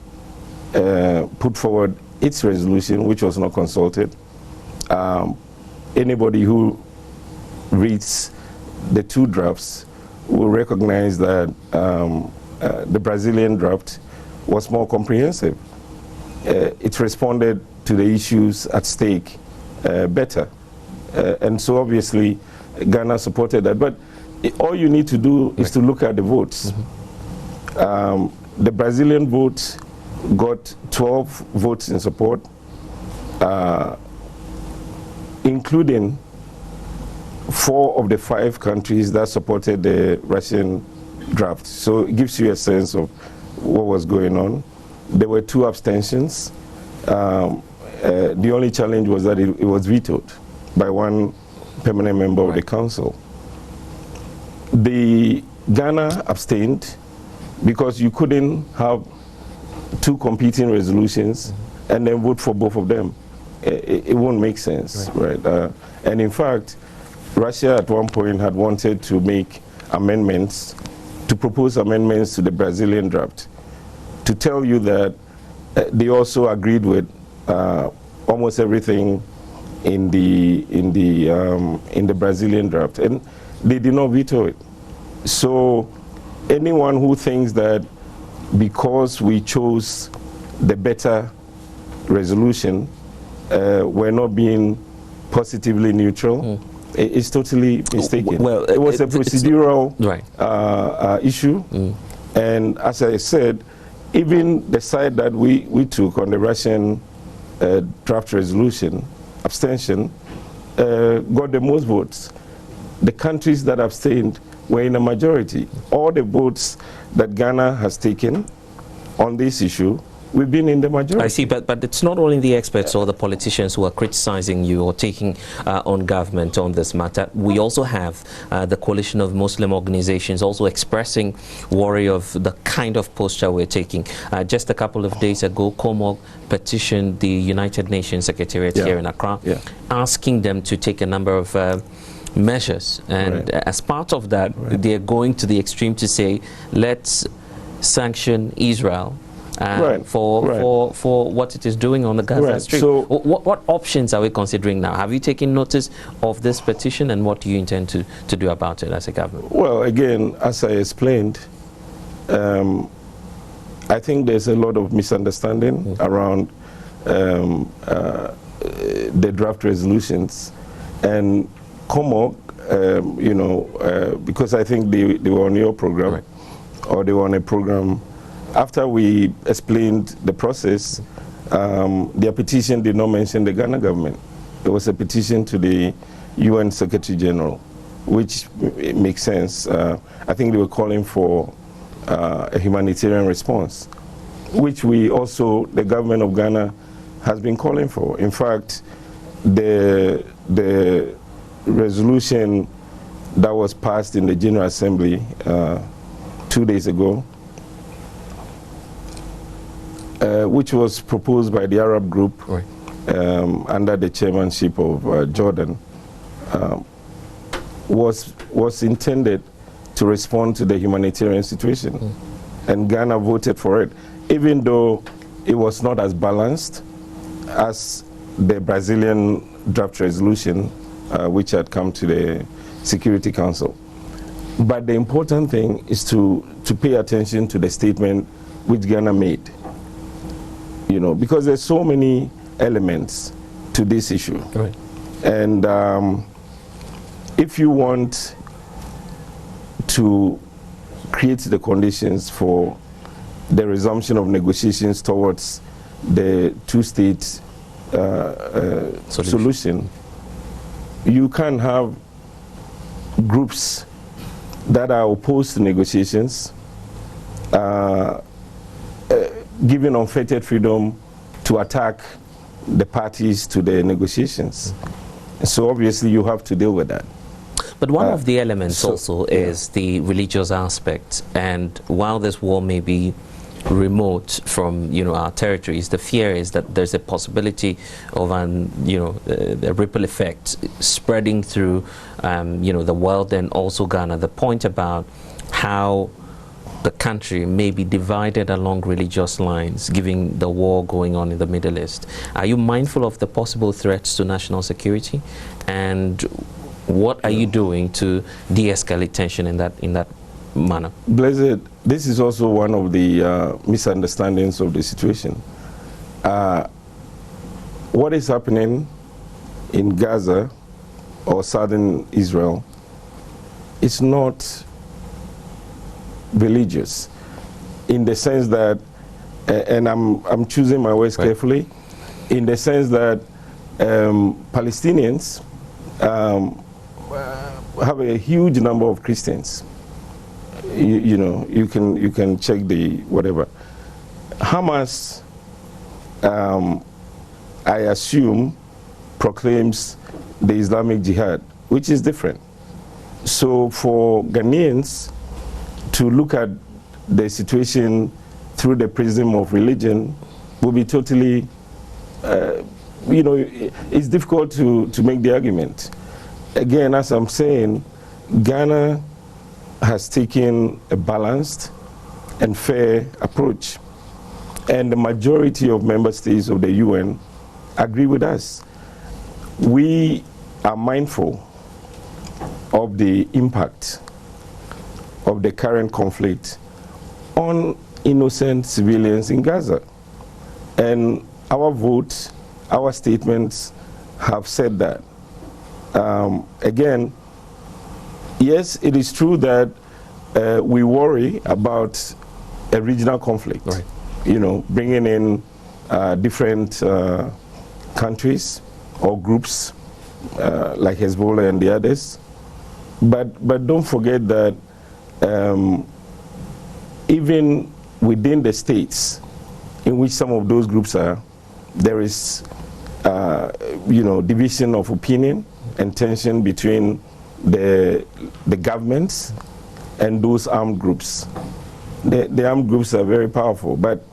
put forward its resolution, which was not consulted. Anybody who reads the two drafts will recognize that the Brazilian draft was more comprehensive. It responded to the issues at stake better. And so obviously Ghana supported that. But all you need to do is to look at the votes. The Brazilian vote got 12 votes in support, including 4 of the 5 countries that supported the Russian draft. So it gives you a sense of what was going on. There were 2 abstentions. The only challenge was that it was vetoed by 1 permanent member of the council. The Ghana abstained because you couldn't have 2 competing resolutions and then vote for both of them. It won't make sense, right? And in fact, Russia at one point had wanted to make amendments, to propose amendments to the Brazilian draft, to tell you that they also agreed with almost everything in the Brazilian draft, and they did not veto it. So anyone who thinks that because we chose the better resolution, we're not being positively neutral, is totally mistaken. Well, it was a procedural issue, and as I said, even the side that we took on the Russian draft resolution, abstention, got the most votes. The countries that abstained were in a majority. All the votes that Ghana has taken on this issue, we've been in the majority. I see, but it's not only the experts or the politicians who are criticizing you or taking on government on this matter. We also have the coalition of Muslim organizations also expressing worry of the kind of posture we're taking. Just a couple of days ago, COMOG petitioned the United Nations Secretariat here in Accra, asking them to take a number of measures, and as part of that, they're going to the extreme to say, let's sanction Israel for what it is doing on the Gaza Strip. So what options are we considering now? Have you taken notice of this petition, and what do you intend to do about it as a government? Well, again, as I explained, I think there's a lot of misunderstanding around the draft resolutions, and COMOG, because I think they were on your program, or they were on a program. After we explained the process, their petition did not mention the Ghana government. It was a petition to the UN Secretary General, which makes sense. I think they were calling for a humanitarian response, which the government of Ghana has been calling for. In fact, the resolution that was passed in the General Assembly 2 days ago, which was proposed by the Arab group under the chairmanship of Jordan, was intended to respond to the humanitarian situation. And Ghana voted for it, even though it was not as balanced as the Brazilian draft resolution, which had come to the Security Council. But the important thing is to pay attention to the statement which Ghana made. Because there's so many elements to this issue. And if you want to create the conditions for the resumption of negotiations towards the two-state solution. You can have groups that are opposed to negotiations, given unfettered freedom to attack the parties to the negotiations. So obviously you have to deal with that. But one of the elements also is the religious aspect, and while this war may be remote from our territories, the fear is that there's a possibility of a ripple effect spreading through the world and also Ghana. The point about how the country may be divided along religious lines, given the war going on in the Middle East. Are you mindful of the possible threats to national security, and what are you doing to de-escalate tension in that manner? Blessed, this is also one of the misunderstandings of the situation. What is happening in Gaza or southern Israel is not religious, in the sense that, and I'm choosing my words carefully, in the sense that Palestinians have a huge number of Christians. You can check the whatever. Hamas, I assume, proclaims the Islamic Jihad, which is different. So for Ghanaians to look at the situation through the prism of religion will be totally, it's difficult to make the argument. Again, as I'm saying, Ghana has taken a balanced and fair approach, and the majority of member states of the UN agree with us. We are mindful of the impact of the current conflict on innocent civilians in Gaza, and our votes, our statements have said that. Again, yes, it is true that we worry about a regional conflict, right. Bringing in different countries or groups like Hezbollah and the others. But don't forget that even within the states in which some of those groups are, there is division of opinion and tension between the governments and those armed groups. The armed groups are very powerful, but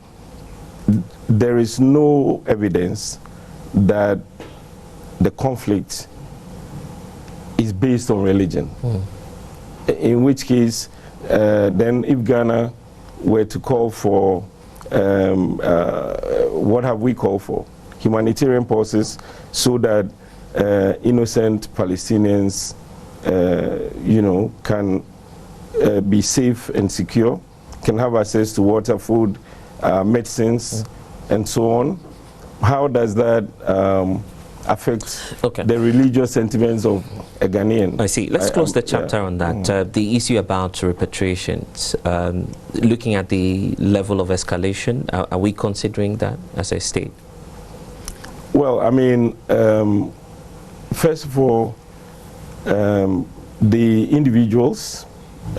there is no evidence that the conflict is based on religion. In which case, then if Ghana were to call for, what have we called for? Humanitarian pauses, so that innocent Palestinians can be safe and secure, can have access to water, food, medicines, and so on. How does that affect the religious sentiments of a Ghanaian? I see. Let's close the chapter on that. The issue about repatriations, looking at the level of escalation, are we considering that as a state? Well, I mean, first of all, the individuals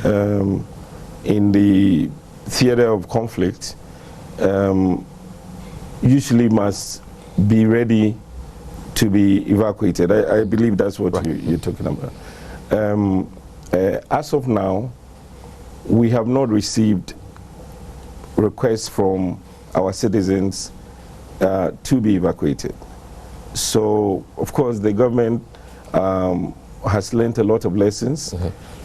in the theater of conflict usually must be ready to be evacuated. I believe that's what you're talking about. As of now, we have not received requests from our citizens to be evacuated. So, of course, the government has learned a lot of lessons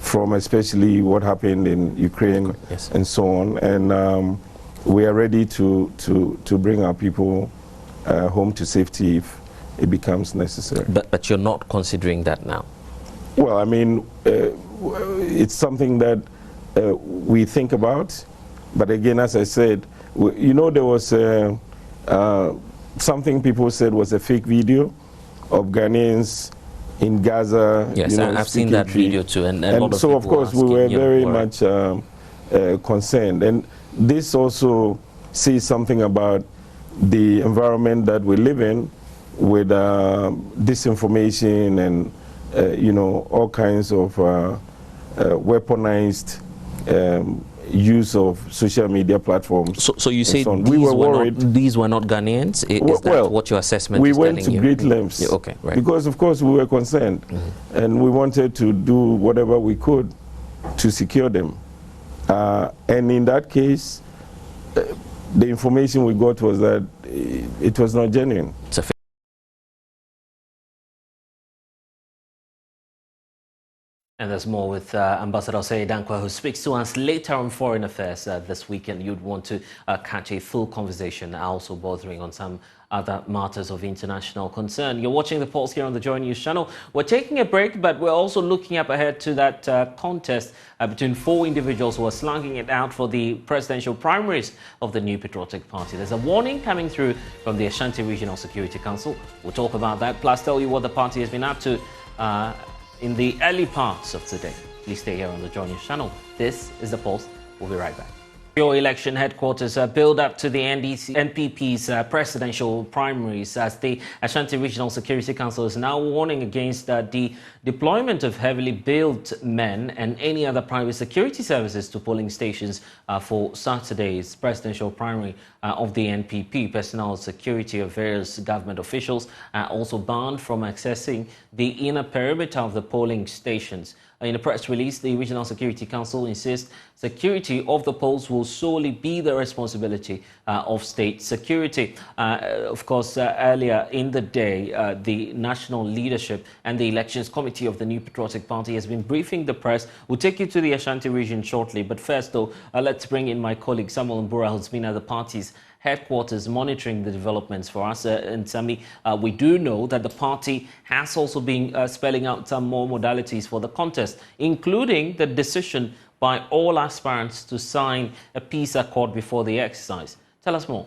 from especially what happened in Ukraine and so on. And we are ready to bring our people home to safety if it becomes necessary. But you're not considering that now? Well, I mean, it's something that we think about. But again, as I said, there was something people said was a fake video of Ghanaians in Gaza. Yes, I've seen that video too, and a lot of so of people course we were asking, very much concerned, and this also says something about the environment that we live in, with disinformation and all kinds of weaponized use of social media platforms. So you say these were not Ghanaians? Is that what your assessment is telling you? We went to great lengths, yeah, okay, right. because of course we were concerned, and we wanted to do whatever we could to secure them. And in that case, the information we got was that it was not genuine. And there's more with Ambassador Osei Dankwa, who speaks to us later on Foreign Affairs this weekend. You'd want to catch a full conversation, also bordering on some other matters of international concern. You're watching The Pulse here on the Joy News channel. We're taking a break, but we're also looking up ahead to that contest between 4 individuals who are slugging it out for the presidential primaries of the New Patriotic Party. There's a warning coming through from the Ashanti Regional Security Council. We'll talk about that, plus tell you what the party has been up to in the early parts of today. Please stay here on the Joy News channel. This is The Pulse. We'll be right back. Your election headquarters build up to the NPP's presidential primaries, as the Ashanti Regional Security Council is now warning against the deployment of heavily built men and any other private security services to polling stations for Saturday's presidential primary of the NPP. Personnel security of various government officials are also banned from accessing the inner perimeter of the polling stations. In a press release, the Regional Security Council insists security of the polls will solely be the responsibility of state security. Of course, earlier in the day, the national leadership and the elections committee of the New Patriotic Party has been briefing the press. We'll take you to the Ashanti region shortly. But first, though, let's bring in my colleague Samuel Mbura, who's been at the party's headquarters monitoring the developments for us. And Sami, we do know that the party has also been spelling out some more modalities for the contest, including the decision by all aspirants to sign a peace accord before the exercise. Tell us more.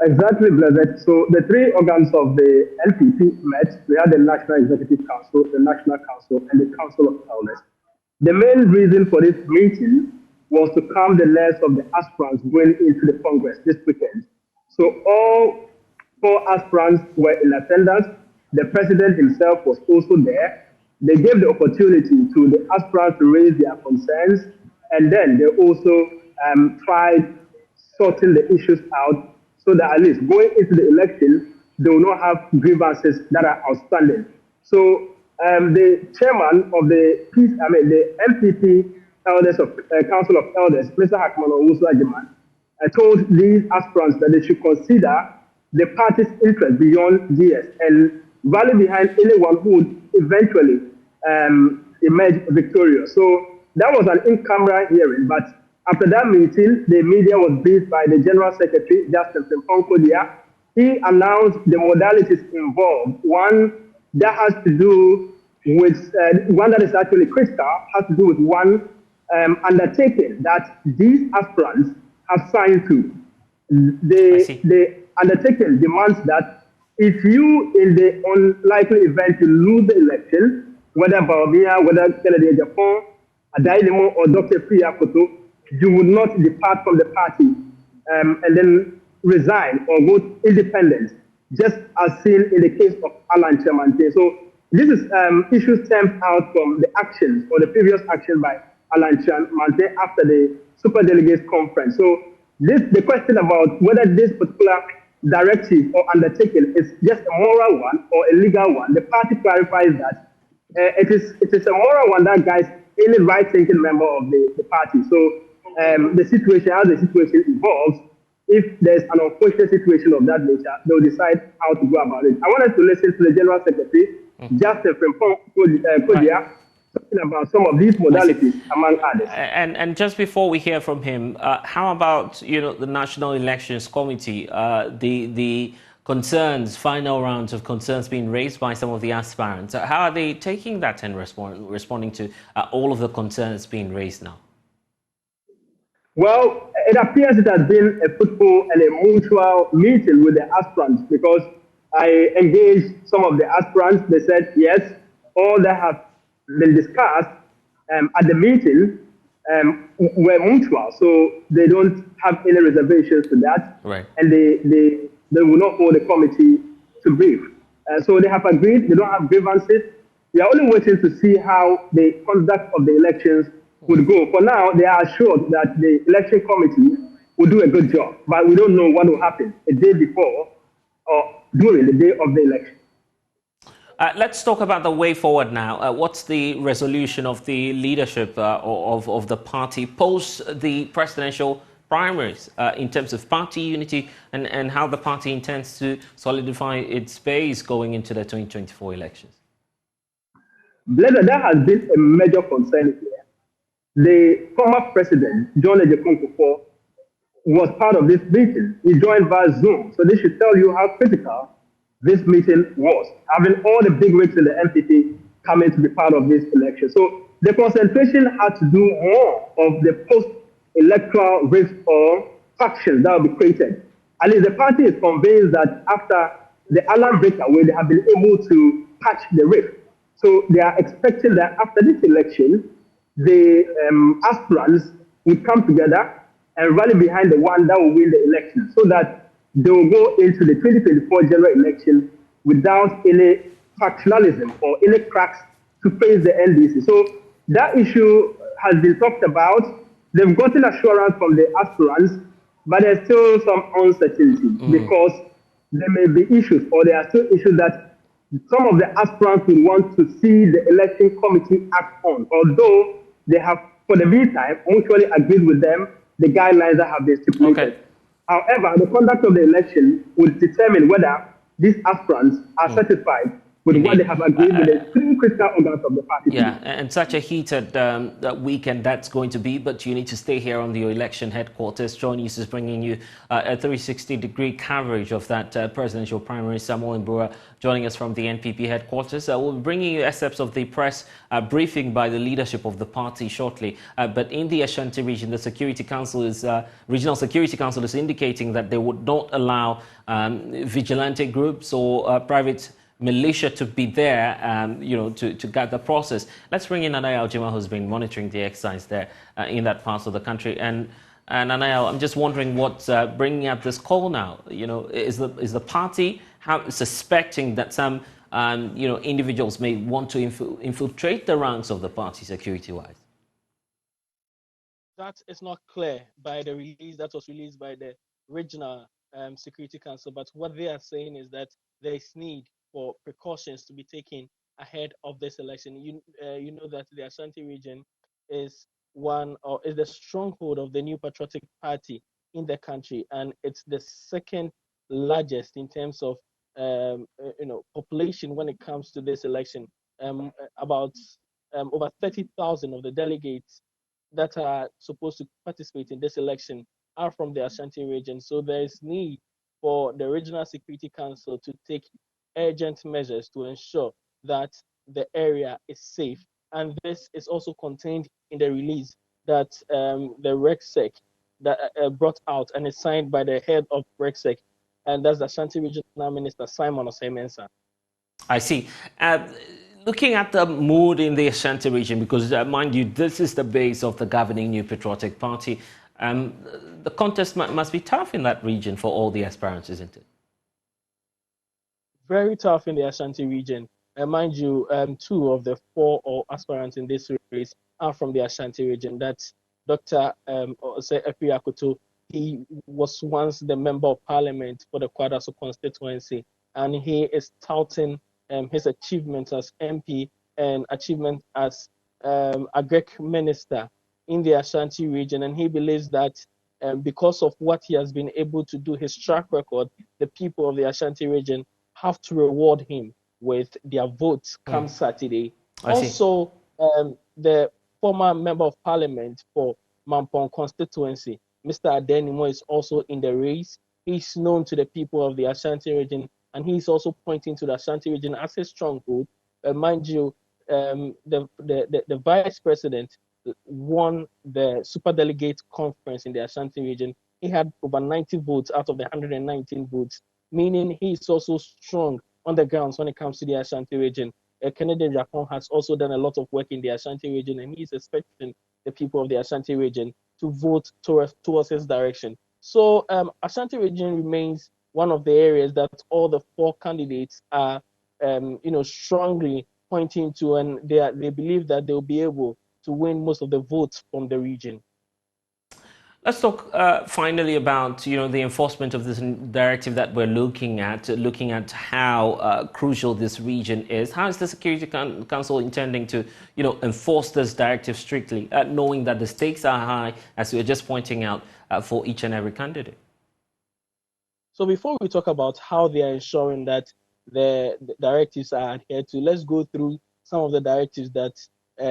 Exactly, Blessed. So the 3 organs of the NPP met. We had the National Executive Council, the National Council, and the Council of Elders. The main reason for this meeting was to calm the nerves of the aspirants going into the Congress this weekend. So all 4 aspirants were in attendance. The president himself was also there. They gave the opportunity to the aspirants to raise their concerns, and then they also tried sorting the issues out so that at least going into the election, they will not have grievances that are outstanding. So the chairman of the NPP Elders of Council of Elders, Mr. Hakman Owusu-Agyemang, told these aspirants that they should consider the party's interest beyond GS and rally behind anyone who would eventually emerge victorious. So that was an in-camera hearing, but after that meeting, the media was briefed by the General Secretary, Justin Kodia. He announced the modalities involved. One that has to do with, one that is actually critical, has to do with one undertaking that these aspirants have signed to. The undertaking demands that if you, in the unlikely event you lose the election, whether Baobia, whether Kennedy Japan, Adailimo, or Dr. Priyakoto, you would not depart from the party and then resign or go independent, just as seen in the case of Alan Chemante. So this is issues stemmed out from the actions or the previous action by Alan Chemante after the Superdelegates Conference. So the question about whether this particular directive or undertaking is just a moral one or a legal one, the party clarifies that it is a moral one that guides any right-thinking member of the party. So the situation, as the situation evolves, if there's an unfortunate situation of that nature, they'll decide how to go about it. I wanted to listen to the General Secretary, Justin Kodia, talking about some of these modalities, among others. And just before we hear from him, how about the National Elections Committee, the concerns, final rounds of concerns being raised by some of the aspirants? How are they taking that and responding to all of the concerns being raised now? Well, it appears it has been a fruitful and a mutual meeting with the aspirants, because I engaged some of the aspirants. They said yes, all that have been discussed at the meeting were mutual, so they don't have any reservations to that, Right. and they will not hold a committee to brief. So they have agreed. They don't have grievances. We are only waiting to see how the conduct of the elections would go. For now, they are assured that the election committee will do a good job, but we don't know what will happen a day before or during the day of the election. Let's talk about the way forward now. What's the resolution of the leadership of the party post the presidential primaries in terms of party unity and how the party intends to solidify its base going into the 2024 elections? Blazer, that has been a major concern here. The former president, John Ejekunkufo, was part of this meeting. He joined via Zoom. So this should tell you how critical this meeting was, having all the big wigs in the NPP coming to be part of this election. So the concentration had to do more of the post-electoral risk or factions that will be created. At least the party is convinced that after the alarm breakaway, they have been able to patch the rift. So they are expecting that after this election, the aspirants will come together and rally behind the one that will win the election so that they will go into the 2024 general election without any factionalism or any cracks to face the NDC. So that issue has been talked about. They've gotten assurance from the aspirants, but there's still some uncertainty because there may be issues or there are still issues that some of the aspirants will want to see the election committee act on, although they have, for the meantime, mutually agreed with them the guidelines that have been stipulated. Okay. However, the conduct of the election will determine whether these aspirants are satisfied with what they have agreed with the three critical organs of the party. Yeah, and such a heated weekend that's going to be, but you need to stay here on the election headquarters. Joy News is bringing you a 360-degree coverage of that presidential primary. Samuel Mbura joining us from the NPP headquarters. We'll be bringing you excerpts of the press briefing by the leadership of the party shortly. But in the Ashanti region, the Security Council is, Regional Security Council is indicating that they would not allow vigilante groups or private militia to be there, to guide the process. Let's bring in Anaya Aljima, who's been monitoring the exercise there in that part of the country. And Anaya, I'm just wondering what's bringing up this call now. Is the party suspecting that some individuals may want to infiltrate the ranks of the party security-wise? That is not clear by the release that was released by the Regional Security Council. But what they are saying is that there is need for precautions to be taken ahead of this election. You know that the Ashanti region is is the stronghold of the New Patriotic Party in the country, and it's the second largest in terms of population when it comes to this election. About over 30,000 of the delegates that are supposed to participate in this election are from the Ashanti region. So there is need for the Regional Security Council to take urgent measures to ensure that the area is safe. And this is also contained in the release that the REGSEC that brought out and is signed by the head of REGSEC, and that's the Ashanti Regional Minister Simon Osei-Mensah. I see. Looking at the mood in the Ashanti region, because mind you, this is the base of the governing New Patriotic Party, the contest must be tough in that region for all the aspirants, isn't it? Very tough in the Ashanti region. Mind you, 2 of the 4 aspirants in this race are from the Ashanti region. That's Dr. Osei Akoto. He was once the member of parliament for the Kwadaso constituency, and he is touting his achievements as MP and achievement as Agrek minister in the Ashanti region. And he believes that because of what he has been able to do, his track record, the people of the Ashanti region have to reward him with their votes come Saturday. Also, the former member of parliament for Mampong constituency, Mr. Adenimo, is also in the race. He's known to the people of the Ashanti region, and he's also pointing to the Ashanti region as a stronghold. Mind you, the vice president won the superdelegate conference in the Ashanti region. He had over 90 votes out of the 119 votes meaning he is also strong on the grounds when it comes to the Ashanti region. Kennedy Japon has also done a lot of work in the Ashanti region, and he's expecting the people of the Ashanti region to vote towards his direction. So Ashanti region remains one of the areas that all the four candidates are, strongly pointing to, and they believe that they'll be able to win most of the votes from the region. Let's talk finally about the enforcement of this directive that we're looking at how crucial this region is. How is the Security Council intending to enforce this directive strictly, knowing that the stakes are high, as we were just pointing out, for each and every candidate? So before we talk about how they are ensuring that the directives are adhered to, let's go through some of the directives that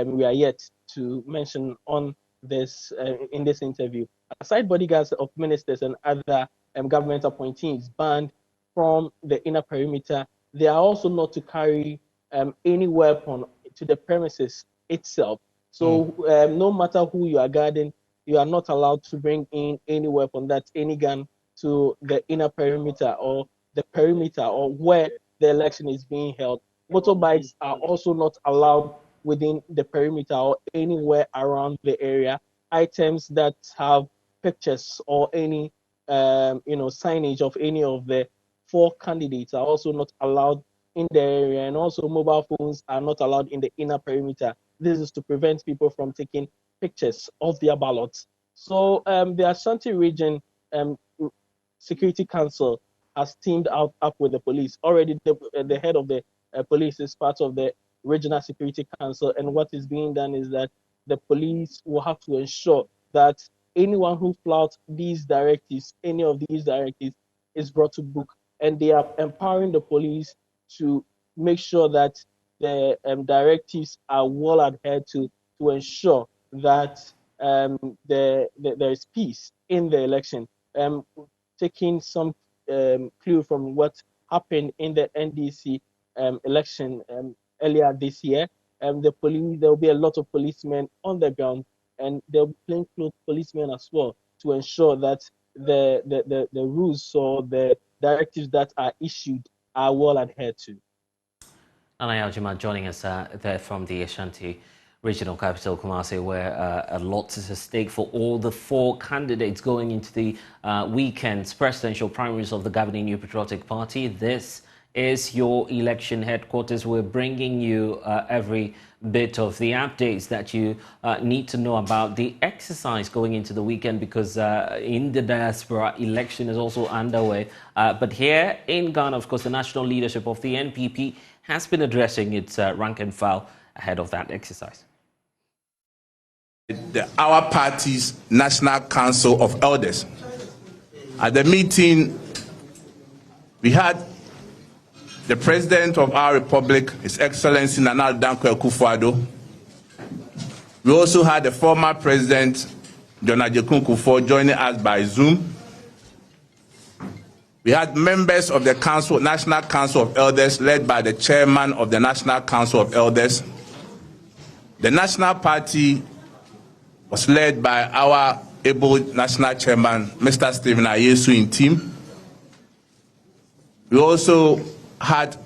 we are yet to mention on this in this interview. Aside bodyguards of ministers and other government appointees banned from the inner perimeter, they are also not to carry any weapon to the premises itself. So no matter who you are guarding, you are not allowed to bring in any weapon, that's any gun, to the inner perimeter or the perimeter or where the election is being held. Motorbikes are also not allowed within the perimeter or anywhere around the area. Items that have pictures or any signage of any of the four candidates are also not allowed in the area, and also mobile phones are not allowed in the inner perimeter. This is to prevent people from taking pictures of their ballots. So the Ashanti region Security Council has teamed up with the police. Already the head of the police is part of the Regional Security Council, and what is being done is that the police will have to ensure that anyone who flouts these directives, any of these directives, is brought to book. And they are empowering the police to make sure that the directives are well adhered to ensure that there is peace in the election. Taking some clue from what happened in the NDC election earlier this year, there will be a lot of policemen on the ground, and there'll be plainclothes policemen as well to ensure that the rules or the directives that are issued are well adhered to. Anaya Aljuma joining us there from the Ashanti regional capital, Kumasi, where a lot is at stake for all the four candidates going into the weekend's presidential primaries of the governing New Patriotic Party. This is your election headquarters. We're bringing you every bit of the updates that you need to know about the exercise going into the weekend, because in the diaspora, election is also underway. But here in Ghana, of course, the national leadership of the NPP has been addressing its rank and file ahead of that exercise. Our party's National Council of Elders. At the meeting, we had the President of our Republic, His Excellency Nana Dankwa Akufo-Addo. We also had the former President, John Ajekun Kufuor, joining us by Zoom. We had members of the National Council of Elders, led by the Chairman of the National Council of Elders. The National Party was led by our able National Chairman, Mr. Stephen Ayesu, in team. We also had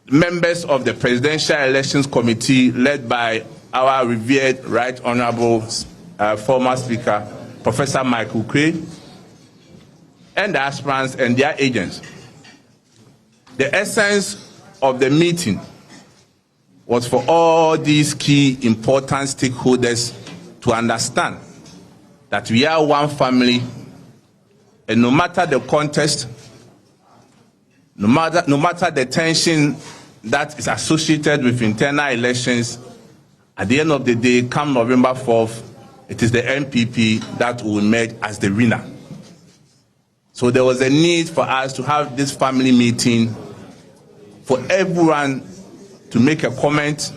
members of the Presidential Elections Committee, led by our revered Right Honorable former Speaker, Professor Michael Quay, and the aspirants and their agents. The essence of the meeting was for all these key important stakeholders to understand that we are one family, and no matter the context, no matter the tension that is associated with internal elections, at the end of the day, come November 4th, it is the NPP that will emerge as the winner. So there was a need for us to have this family meeting, for everyone to make a comment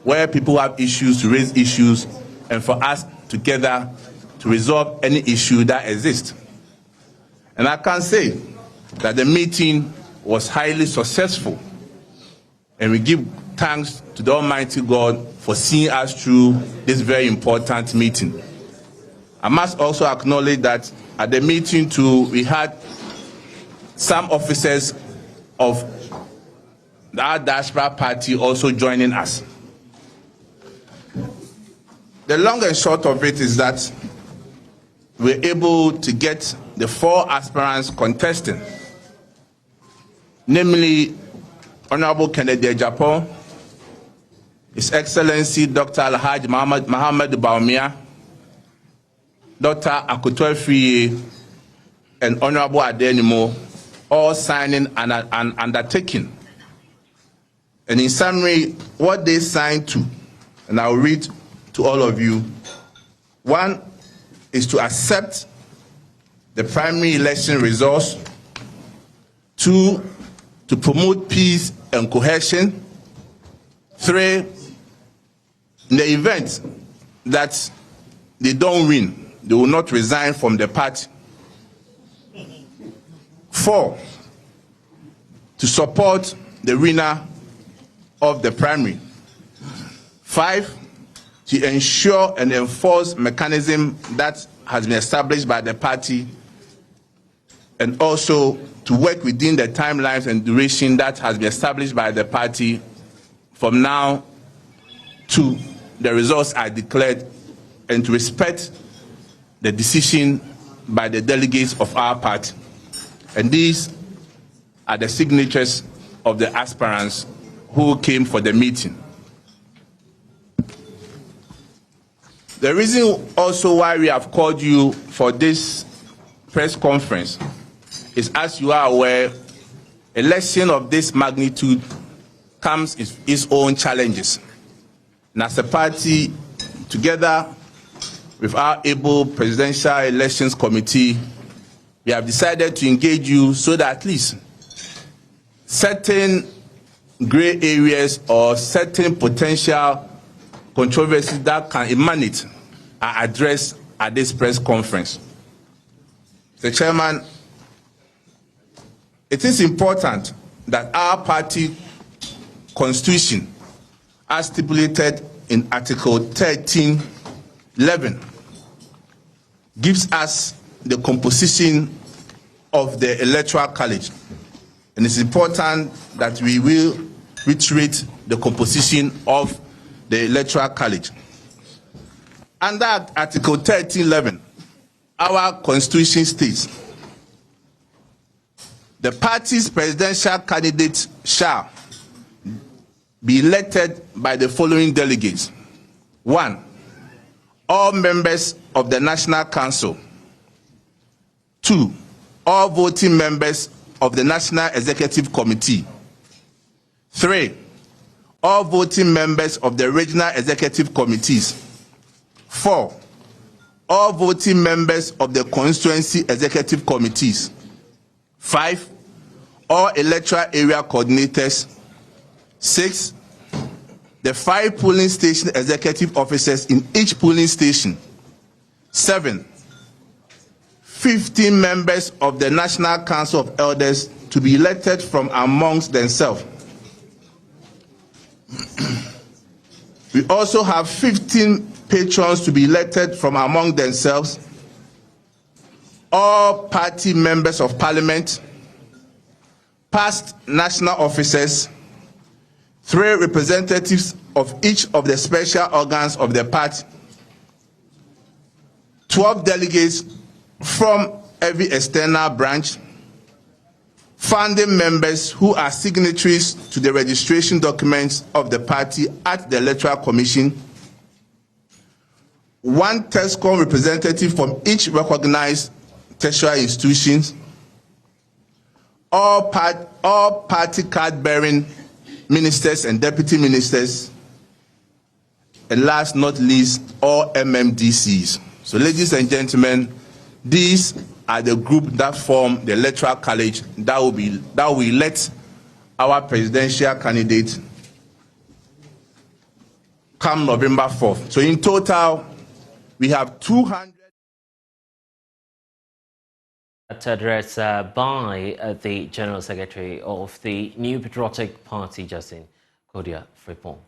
where people have issues, to raise issues, and for us together to resolve any issue that exists. And I can say that the meeting was highly successful, and we give thanks to the Almighty God for seeing us through this very important meeting. I must also acknowledge that at the meeting too, we had some officers of our diaspora party also joining us. The long and short of it is that we're able to get the 4 aspirants contesting, namely Honorable Kennedy Japan, His Excellency Dr. Alhaji Mohammed Baumia, Dr. Akoto Efriye, and Honorable Adenimo, all signing an undertaking. And in summary, what they signed to, and I'll read to all of you. 1 is to accept the primary election results. 2, to promote peace and cohesion. 3, in the event that they don't win, they will not resign from the party. 4, to support the winner of the primary. 5, to ensure and enforce mechanism that has been established by the party, and also to work within the timelines and duration that has been established by the party from now to the results are declared, and to respect the decision by the delegates of our party. And these are the signatures of the aspirants who came for the meeting. The reason also why we have called you for this press conference is, as you are aware, election of this magnitude comes with its own challenges. And as a party, together with our able Presidential Elections Committee, we have decided to engage you so that at least certain gray areas or certain potential controversies that can emanate are addressed at this press conference. Mr. Chairman, it is important that our party constitution, as stipulated in Article 1311, gives us the composition of the Electoral College. And it's important that we will reiterate the composition of the Electoral College. Under Article 1311, our Constitution states, the party's presidential candidate shall be elected by the following delegates. 1, all members of the National Council. 2, all voting members of the National Executive Committee. 3, all voting members of the Regional Executive Committees. 4, all voting members of the Constituency Executive Committees. 5, all electoral area coordinators. 6, the 5 polling station executive officers in each polling station. 7, 15 members of the National Council of Elders to be elected from amongst themselves. We also have 15 patrons to be elected from among themselves, all party members of parliament, past national officers, 3 representatives of each of the special organs of the party, 12 delegates from every external branch, founding members who are signatories to the registration documents of the party at the Electoral Commission, 1 TESCOM representative from each recognized tertiary institutions, all party card-bearing ministers and deputy ministers, and last not least, all MMDCs. So, ladies and gentlemen, these are the group that form the Electoral College that will elect our presidential candidate come November 4th. So in total, we have 200. Address by the General Secretary of the New Patriotic Party, Justin Kodia Frimpong.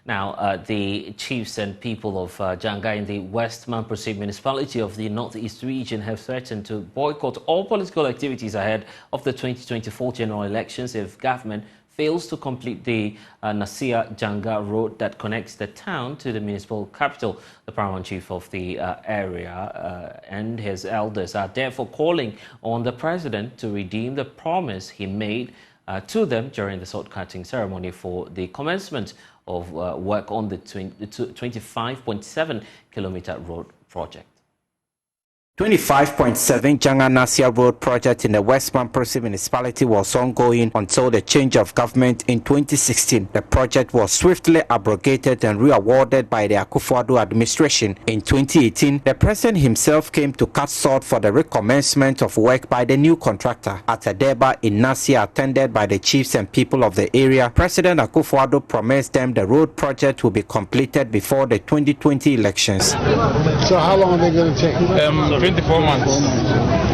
Now, the chiefs and people of Janga in the West Mamprose municipality of the Northeast region have threatened to boycott all political activities ahead of the 2024 general elections if government fails to complete the Nasia Janga road that connects the town to the municipal capital. The paramount chief of the area and his elders are therefore calling on the president to redeem the promise he made to them during the sword-cutting ceremony for the commencement of work on the 25.7 kilometer road project. 25.7 Janga Nasia Road project in the West Mamprose municipality was ongoing until the change of government in 2016. The project was swiftly abrogated and re-awarded by the Akufo-Addo administration. In 2018, the president himself came to cut salt for the recommencement of work by the new contractor. At a deba in Nasia attended by the chiefs and people of the area, President Akufo-Addo promised them the road project will be completed before the 2020 elections. So how long are they going to take? 24 months.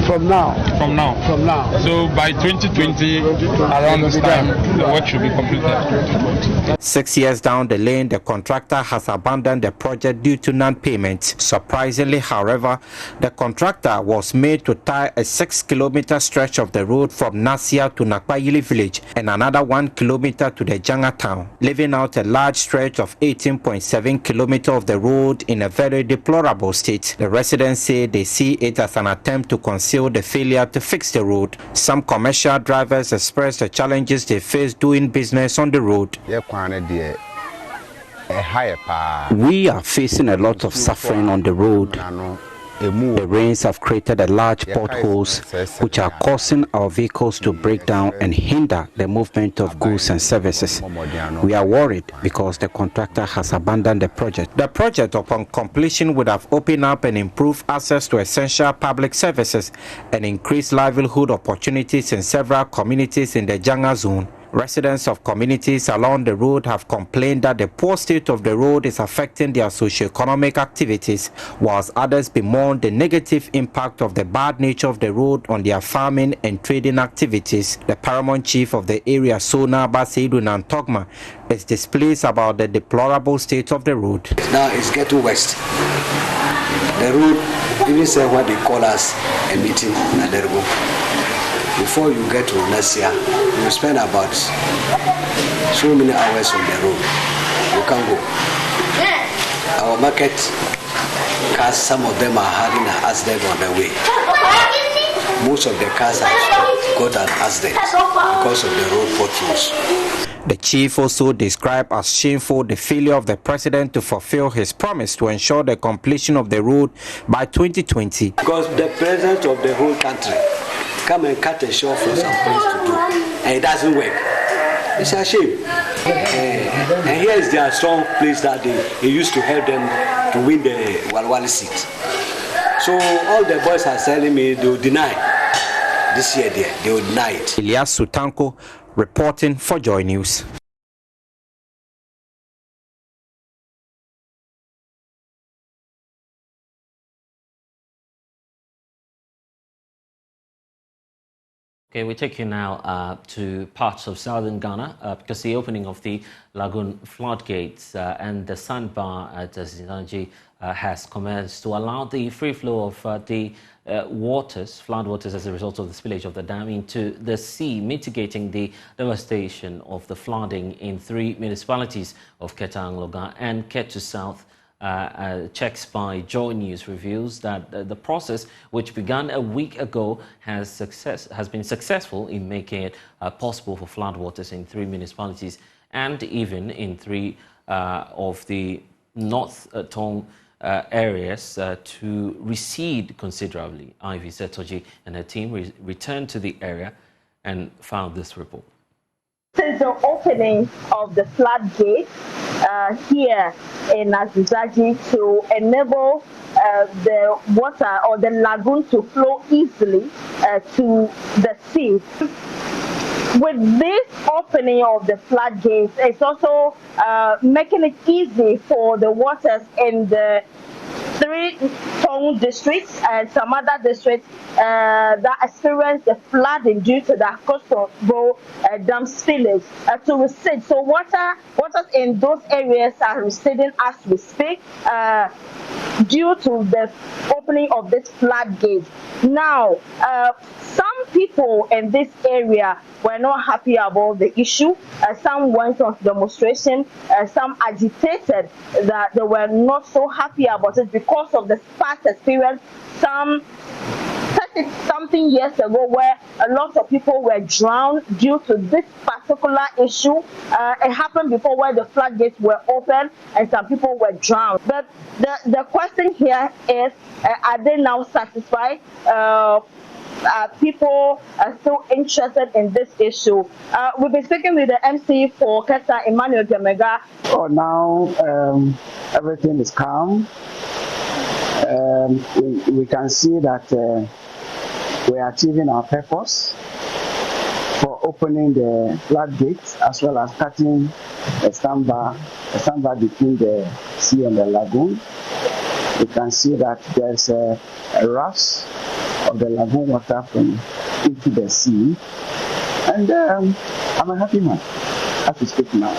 From now? From now. From now. So by 2020, around this time, the work should be completed. 6 years down the lane, the contractor has abandoned the project due to non-payment. Surprisingly, however, the contractor was made to tie a 6-kilometer stretch of the road from Nasia to Nakpayili village and another 1 kilometer to the Janga town, leaving out a large stretch of 18.7 kilometers of the road in a very deplorable state. The residents say they see it as an attempt to conceal the failure to fix the road. Some commercial drivers express the challenges they face doing business on the road. We are facing a lot of suffering on the road. The rains have created a large potholes which are causing our vehicles to break down and hinder the movement of goods and services. We are worried because the contractor has abandoned the project. The project upon completion would have opened up and improved access to essential public services and increased livelihood opportunities in several communities in the Janga zone. Residents of communities along the road have complained that the poor state of the road is affecting their socio-economic activities, whilst others bemoan the negative impact of the bad nature of the road on their farming and trading activities. The paramount chief of the area, Sona Baseidu Nantogma, is displeased about the deplorable state of the road. Now it's getting worse. The road, even say what they call us a meeting at the road. Before you get to Nasia, you spend about so many hours on the road. You can't go. Our market cars, some of them are having an accident on the way. Most of the cars have got an accident because of the road potholes. The chief also described as shameful the failure of the president to fulfill his promise to ensure the completion of the road by 2020. Because the president of the whole country come and cut a short for some place to do, and it doesn't work. It's a shame. And here is their strong place that they used to help them to win the Walwali seat. So all the boys are telling me they will deny this year. They will deny it. Elias Sutanko reporting for Joy News. Okay, we take you now to parts of southern Ghana because the opening of the lagoon floodgates and the sandbar at Zinanji has commenced to allow the free flow of the floodwaters as a result of the spillage of the dam into the sea, mitigating the devastation of the flooding in 3 municipalities of Ketang, Loga and Ketu South. Checks by Joy News reveals that the process, which began a week ago, has been successful in making it possible for floodwaters in 3 municipalities and even in 3 of the North Tong areas to recede considerably. Ivy Setoji and her team returned to the area and found this report. Since the opening of the floodgate here in Azizaji to enable the water or the lagoon to flow easily to the sea. With this opening of the floodgates, it's also making it easy for the waters in the 3 Tong districts and some other districts that experienced the flooding due to the Kosovo dam spillage to recede. So waters in those areas are receding as we speak due to the opening of this floodgate. Now, some people in this area were not happy about the issue. Some went on demonstration. Some agitated that they were not so happy about it because of the past experience. Some 30-something years ago, where a lot of people were drowned due to this particular issue. It happened before, where the floodgates were open and some people were drowned. But the question here is, are they now satisfied? People are still interested in this issue. We've been speaking with the MC for Kesa, Emmanuel Jamega. Oh, now everything is calm. We can see that we are achieving our purpose for opening the floodgates as well as cutting a sandbar between the sea and the lagoon. We can see that there's a rush of the lagoon water into the sea, and I'm a happy man as we speak now.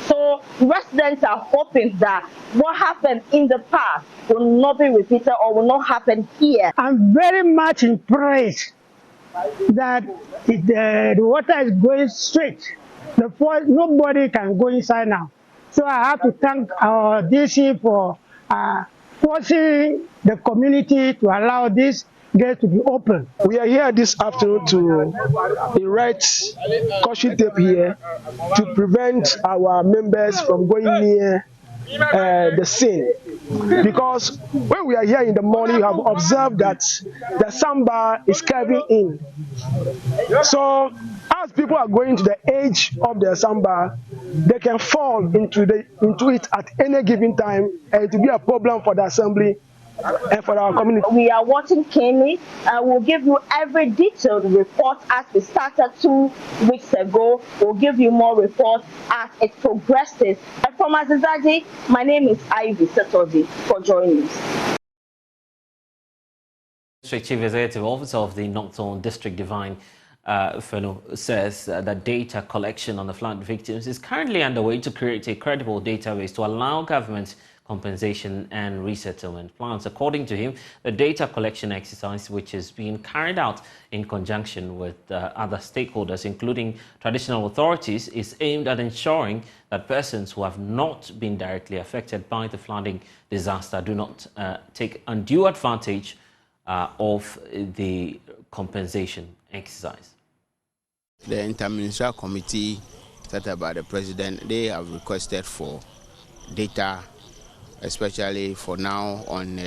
So residents are hoping that what happened in the past will not be repeated or will not happen here. I'm very much impressed that the water is going straight. Nobody can go inside now. So I have to thank our DC for forcing the community to allow this gate to be open. We are here this afternoon to erect caution tape here to prevent our members from going near the scene. Because when we are here in the morning, you have observed that the sandbar is curving in. So as people are going to the edge of the sandbar, they can fall into it at any given time, and it will be a problem for the assembly and for our community. We are watching keenly. We'll give you every detailed report as we started 2 weeks ago. We'll give you more reports as it progresses. And from Azizaji, my name is Ivy Setodi for joining us. District Chief Executive Officer of the Northern District Divine Feno says that data collection on the flood victims is currently underway to create a credible database to allow government compensation and resettlement plans. According to him, the data collection exercise, which is being carried out in conjunction with other stakeholders, including traditional authorities, is aimed at ensuring that persons who have not been directly affected by the flooding disaster do not take undue advantage of the compensation exercise. The Interministerial Committee set up by the President, they have requested for data, especially for now on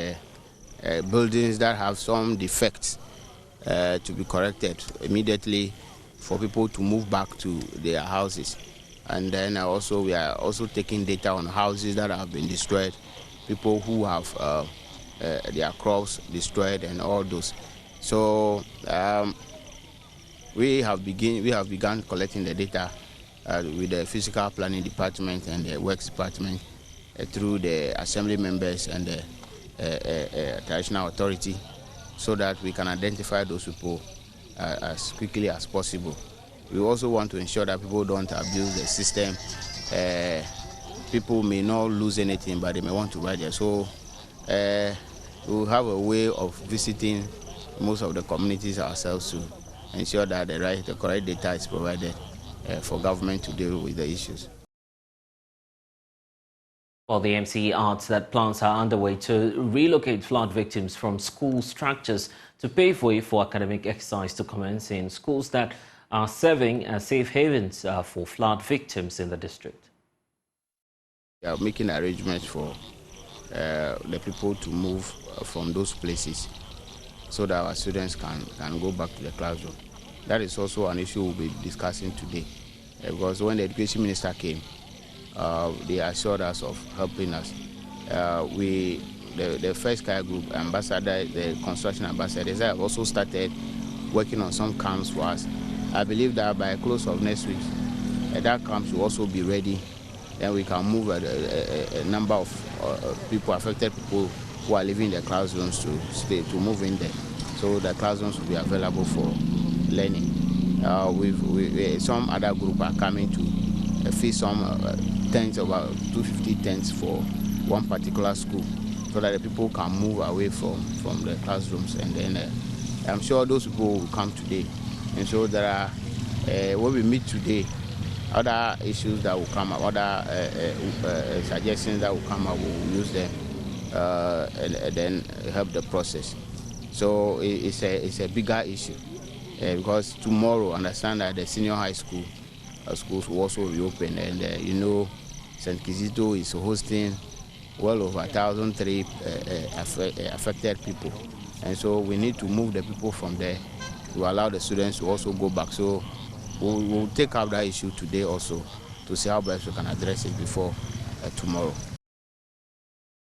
buildings that have some defects to be corrected immediately for people to move back to their houses. And then also we are also taking data on houses that have been destroyed, people who have their crops destroyed and all those. So we have begun collecting the data with the Physical Planning Department and the Works Department through the Assembly members and the Traditional Authority, so that we can identify those people as quickly as possible. We also want to ensure that people don't abuse the system. People may not lose anything, but they may want to write there. So we'll have a way of visiting most of the communities ourselves to ensure that the correct data is provided for government to deal with the issues. Well, the MC adds that plans are underway to relocate flood victims from school structures to pave way for academic exercise to commence in schools that are serving as safe havens for flood victims in the district. We are making arrangements for the people to move from those places so that our students can go back to the classroom. That is also an issue we'll be discussing today, because when the Education Minister came, they assured us of helping us. The First Care Group ambassador, the construction ambassadors, have also started working on some camps for us. I believe that by close of next week, that camp will also be ready. Then we can move a number of people, affected people, who are leaving the classrooms to move in there, so the classrooms will be available for learning. Some other group are coming to feed some tents, about 250 tents for one particular school, so that the people can move away from the classrooms. And then I'm sure those people will come today. And so there are, when we meet today, other issues that will come up, other suggestions that will come up, we will use them and then help the process. So it's a bigger issue because tomorrow, understand that the senior high school schools will also reopen, and you know, St. Kizito is hosting well over 1,003 affected people, and so we need to move the people from there to allow the students to also go back. So we'll take up that issue today also to see how best we can address it before tomorrow.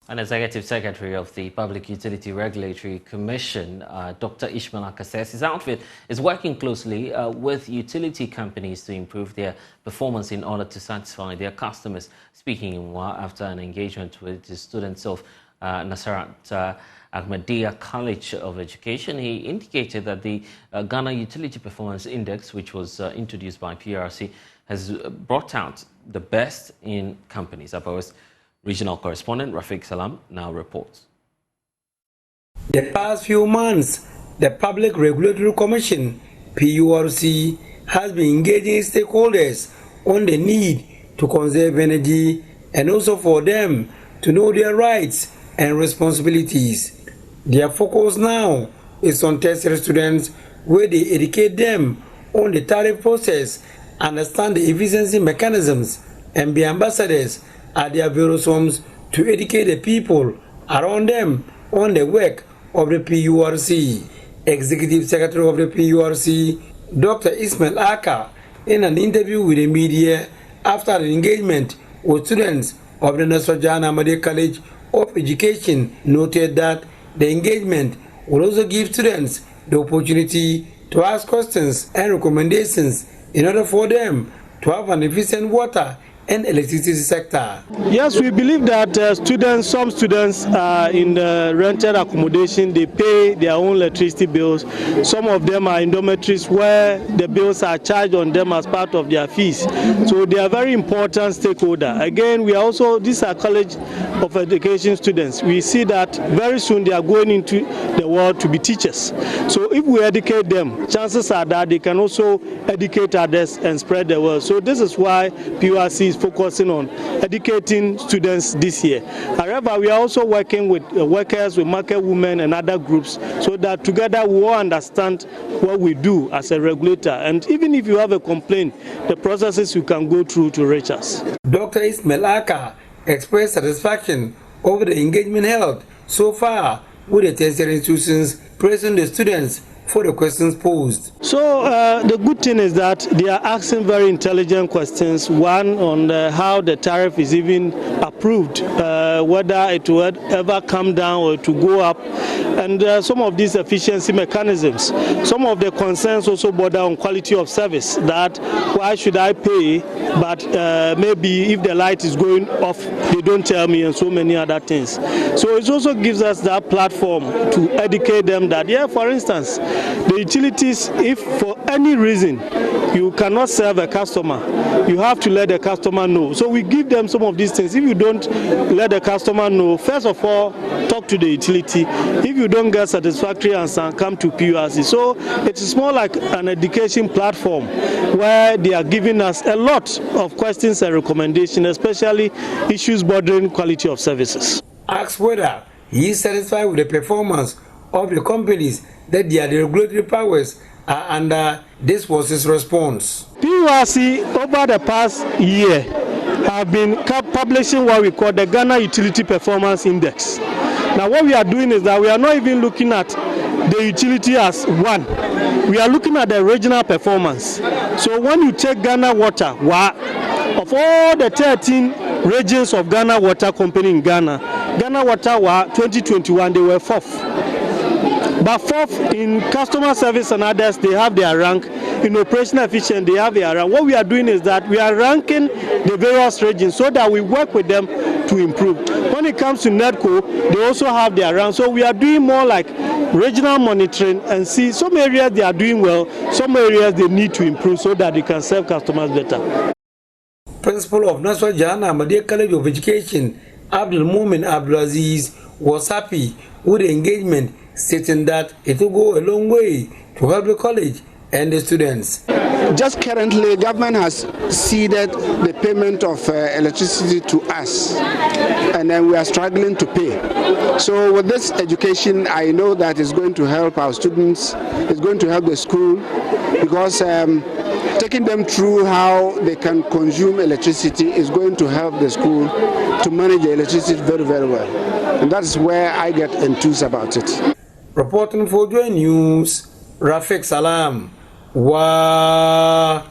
An Executive Secretary of the Public Utility Regulatory Commission, Dr. Ishmael Aka, says his outfit is working closely with utility companies to improve their performance in order to satisfy their customers. Speaking in Wa after an engagement with the students of Nasarat Ahmadiyya College of Education, he indicated that the Ghana Utility Performance Index, which was introduced by PRC, has brought out the best in companies. Abawa's regional correspondent Rafiq Salam now reports. The past few months, the Public Regulatory Commission, PURC, has been engaging stakeholders on the need to conserve energy and also for them to know their rights and responsibilities. Their focus now is on tertiary students, where they educate them on the tariff process, understand the efficiency mechanisms, and be ambassadors at their various homes to educate the people around them on the work of the PURC. Executive Secretary of the PURC, Dr. Ishmael Aka, in an interview with the media after an engagement with students of the Nasarat Ahmadiyya College of Education, noted that the engagement will also give students the opportunity to ask questions and recommendations in order for them to have an efficient water and electricity sector. Yes, we believe that some students in the rented accommodation, they pay their own electricity bills. Some of them are in dormitories where the bills are charged on them as part of their fees. So they are very important stakeholder. Again, these are College of Education students. We see that very soon they are going into the world to be teachers. So if we educate them, chances are that they can also educate others and spread the word. So this is why PURC is focusing on educating students this year. However, we are also working with workers, with market women and other groups, so that together we all understand what we do as a regulator. And even if you have a complaint, the processes you can go through to reach us. Dr. Ishmael Aka expressed satisfaction over the engagement held so far with the tertiary institutions praising the students for the questions posed. So the good thing is that they are asking very intelligent questions. One on how the tariff is even approved, whether it will ever come down or to go up, and some of these efficiency mechanisms. Some of the concerns also border on quality of service, that why should I pay, but maybe if the light is going off, they don't tell me, and so many other things. So it also gives us that platform to educate them that, yeah, for instance, the utilities, if for any reason you cannot serve a customer, you have to let the customer know. So we give them some of these things. If you don't let the customer know, first of all, talk to the utility. If you don't get satisfactory answer, come to PURC. So it is more like an education platform where they are giving us a lot of questions and recommendations, especially issues bordering quality of services. Asked whether he is satisfied with the performance of the companies that the regulatory powers are under, this was his response. PURC over the past year have been publishing what we call the Ghana Utility Performance Index. Now what we are doing is that we are not even looking at the utility as one. We are looking at the regional performance. So when you take Ghana Water, of all the 13 regions of Ghana Water Company in Ghana, Ghana Water were 2021, they were 4th. But 4th in customer service and others, they have their rank. In operational efficiency, they have their rank. What we are doing is that we are ranking the various regions so that we work with them to improve. When it comes to NEDCO, they also have their round. So we are doing more like regional monitoring and see some areas they are doing well, some areas they need to improve so that they can serve customers better. Principal of Nasser Jan Ahmadiyya College of Education, Abdul Mumin Abdulaziz, was happy with the engagement, stating that it will go a long way to help the college and the students. Just currently, government has ceded the payment of electricity to us, and then we are struggling to pay. So with this education, I know that it's going to help our students, it's going to help the school, because taking them through how they can consume electricity is going to help the school to manage the electricity very, very well. And that's where I get enthused about it. Reporting for Joy News, Rafiq Salam. Wow.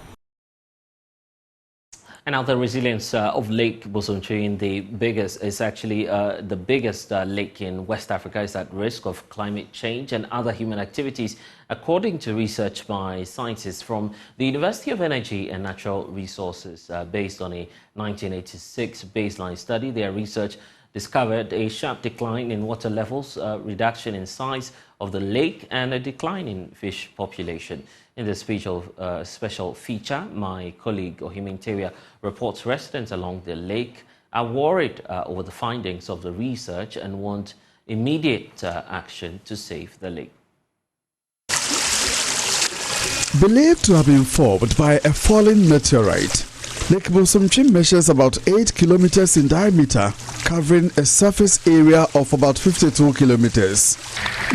And now the resilience of Lake Bosomtwi, the biggest lake in West Africa, is at risk of climate change and other human activities, according to research by scientists from the University of Energy and Natural Resources. Based on a 1986 baseline study, their research discovered a sharp decline in water levels, reduction in size of the lake, and a decline in fish population. In this special feature, my colleague Ohiming Teria reports residents along the lake are worried over the findings of the research and want immediate action to save the lake. Believed to have been formed by a falling meteorite, Lake Bosomtwi measures about 8 kilometers in diameter, covering a surface area of about 52 kilometers.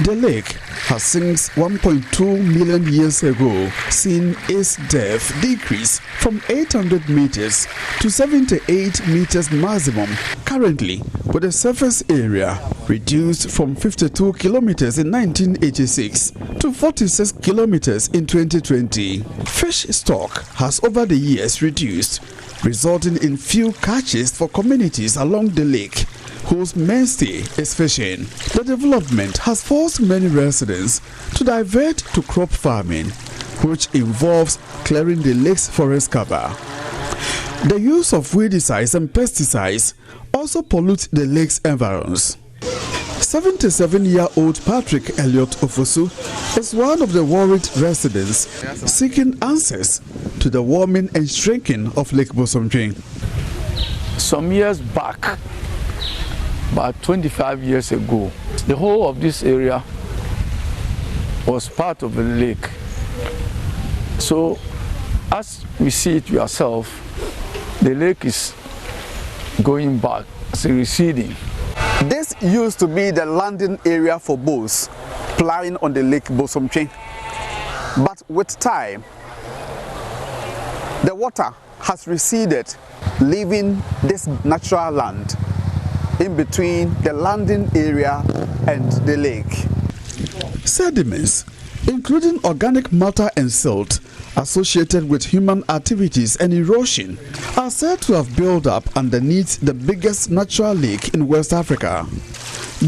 The lake has since 1.2 million years ago seen its depth decrease from 800 meters to 78 meters maximum, currently with the surface area reduced from 52 kilometers in 1986 to 46 kilometers in 2020. Fish stock has over the years reduced, resulting in few catches for communities along the lake, whose mainstay is fishing. The development has forced many residents to divert to crop farming, which involves clearing the lake's forest cover. The use of weedicides and pesticides also pollute the lake's environs. 77-year-old Patrick Elliott Ofosu is one of the worried residents seeking answers to the warming and shrinking of Lake Bosomtwi. Some years back, about 25 years ago, the whole of this area was part of the lake. So, as we see it yourself, the lake is going back, it's receding. This used to be the landing area for boats plying on the Lake Bosomtwi. But with time, the water has receded, leaving this natural land in between the landing area and the lake. Sediments, including organic matter and silt, associated with human activities and erosion, are said to have built up underneath the biggest natural lake in West Africa.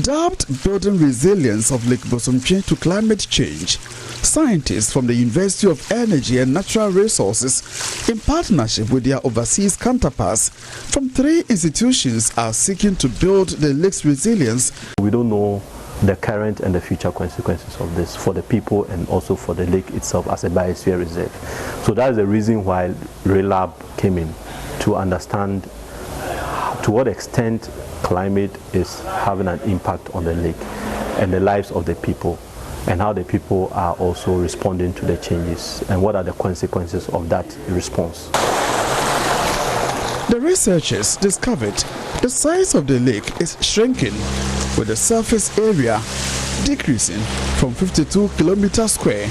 Dubbed Building Resilience of Lake Bosomtwi to Climate Change, scientists from the University of Energy and Natural Resources, in partnership with their overseas counterparts from 3 institutions, are seeking to build the lake's resilience. We don't know the current and the future consequences of this for the people and also for the lake itself as a biosphere reserve. So that is the reason why RELAB came in, to understand to what extent climate is having an impact on the lake and the lives of the people, and how the people are also responding to the changes and what are the consequences of that response. The researchers discovered the size of the lake is shrinking, with the surface area decreasing from 52 kilometers square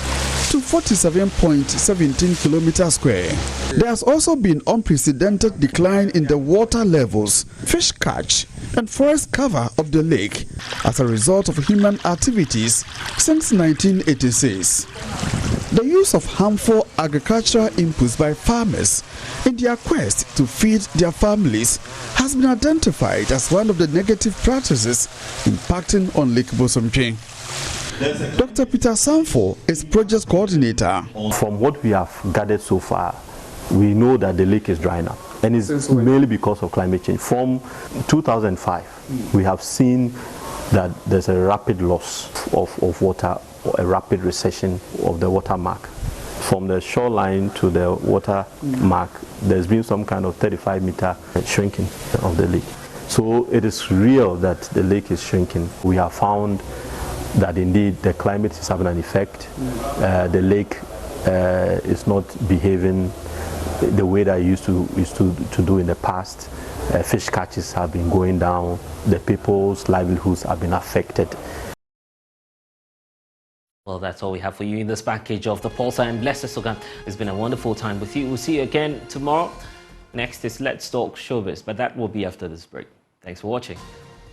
to 47.17 kilometers square. There has also been unprecedented decline in the water levels, fish catch, and forest cover of the lake as a result of human activities since 1986. The use of harmful agricultural inputs by farmers in their quest to feed their families has been identified as one of the negative practices impacting on Lake Bosomtwi. Dr. Peter Sanfo is project coordinator. From what we have gathered so far, we know that the lake is drying up. And it's mainly because of climate change. From 2005, we have seen that there's a rapid loss of water, or a rapid recession of the water mark. From the shoreline to the water mark, there's been some kind of 35-meter shrinking of the lake. So it is real that the lake is shrinking. We have found that indeed the climate is having an effect. The lake is not behaving the way that it used to do in the past. Fish catches have been going down. The people's livelihoods have been affected. Well, that's all we have for you in this package of The Pulse. And Lester Sogan, it's been a wonderful time with you. We'll see you again tomorrow. Next is Let's Talk Showbiz, but that will be after this break. Thanks for watching.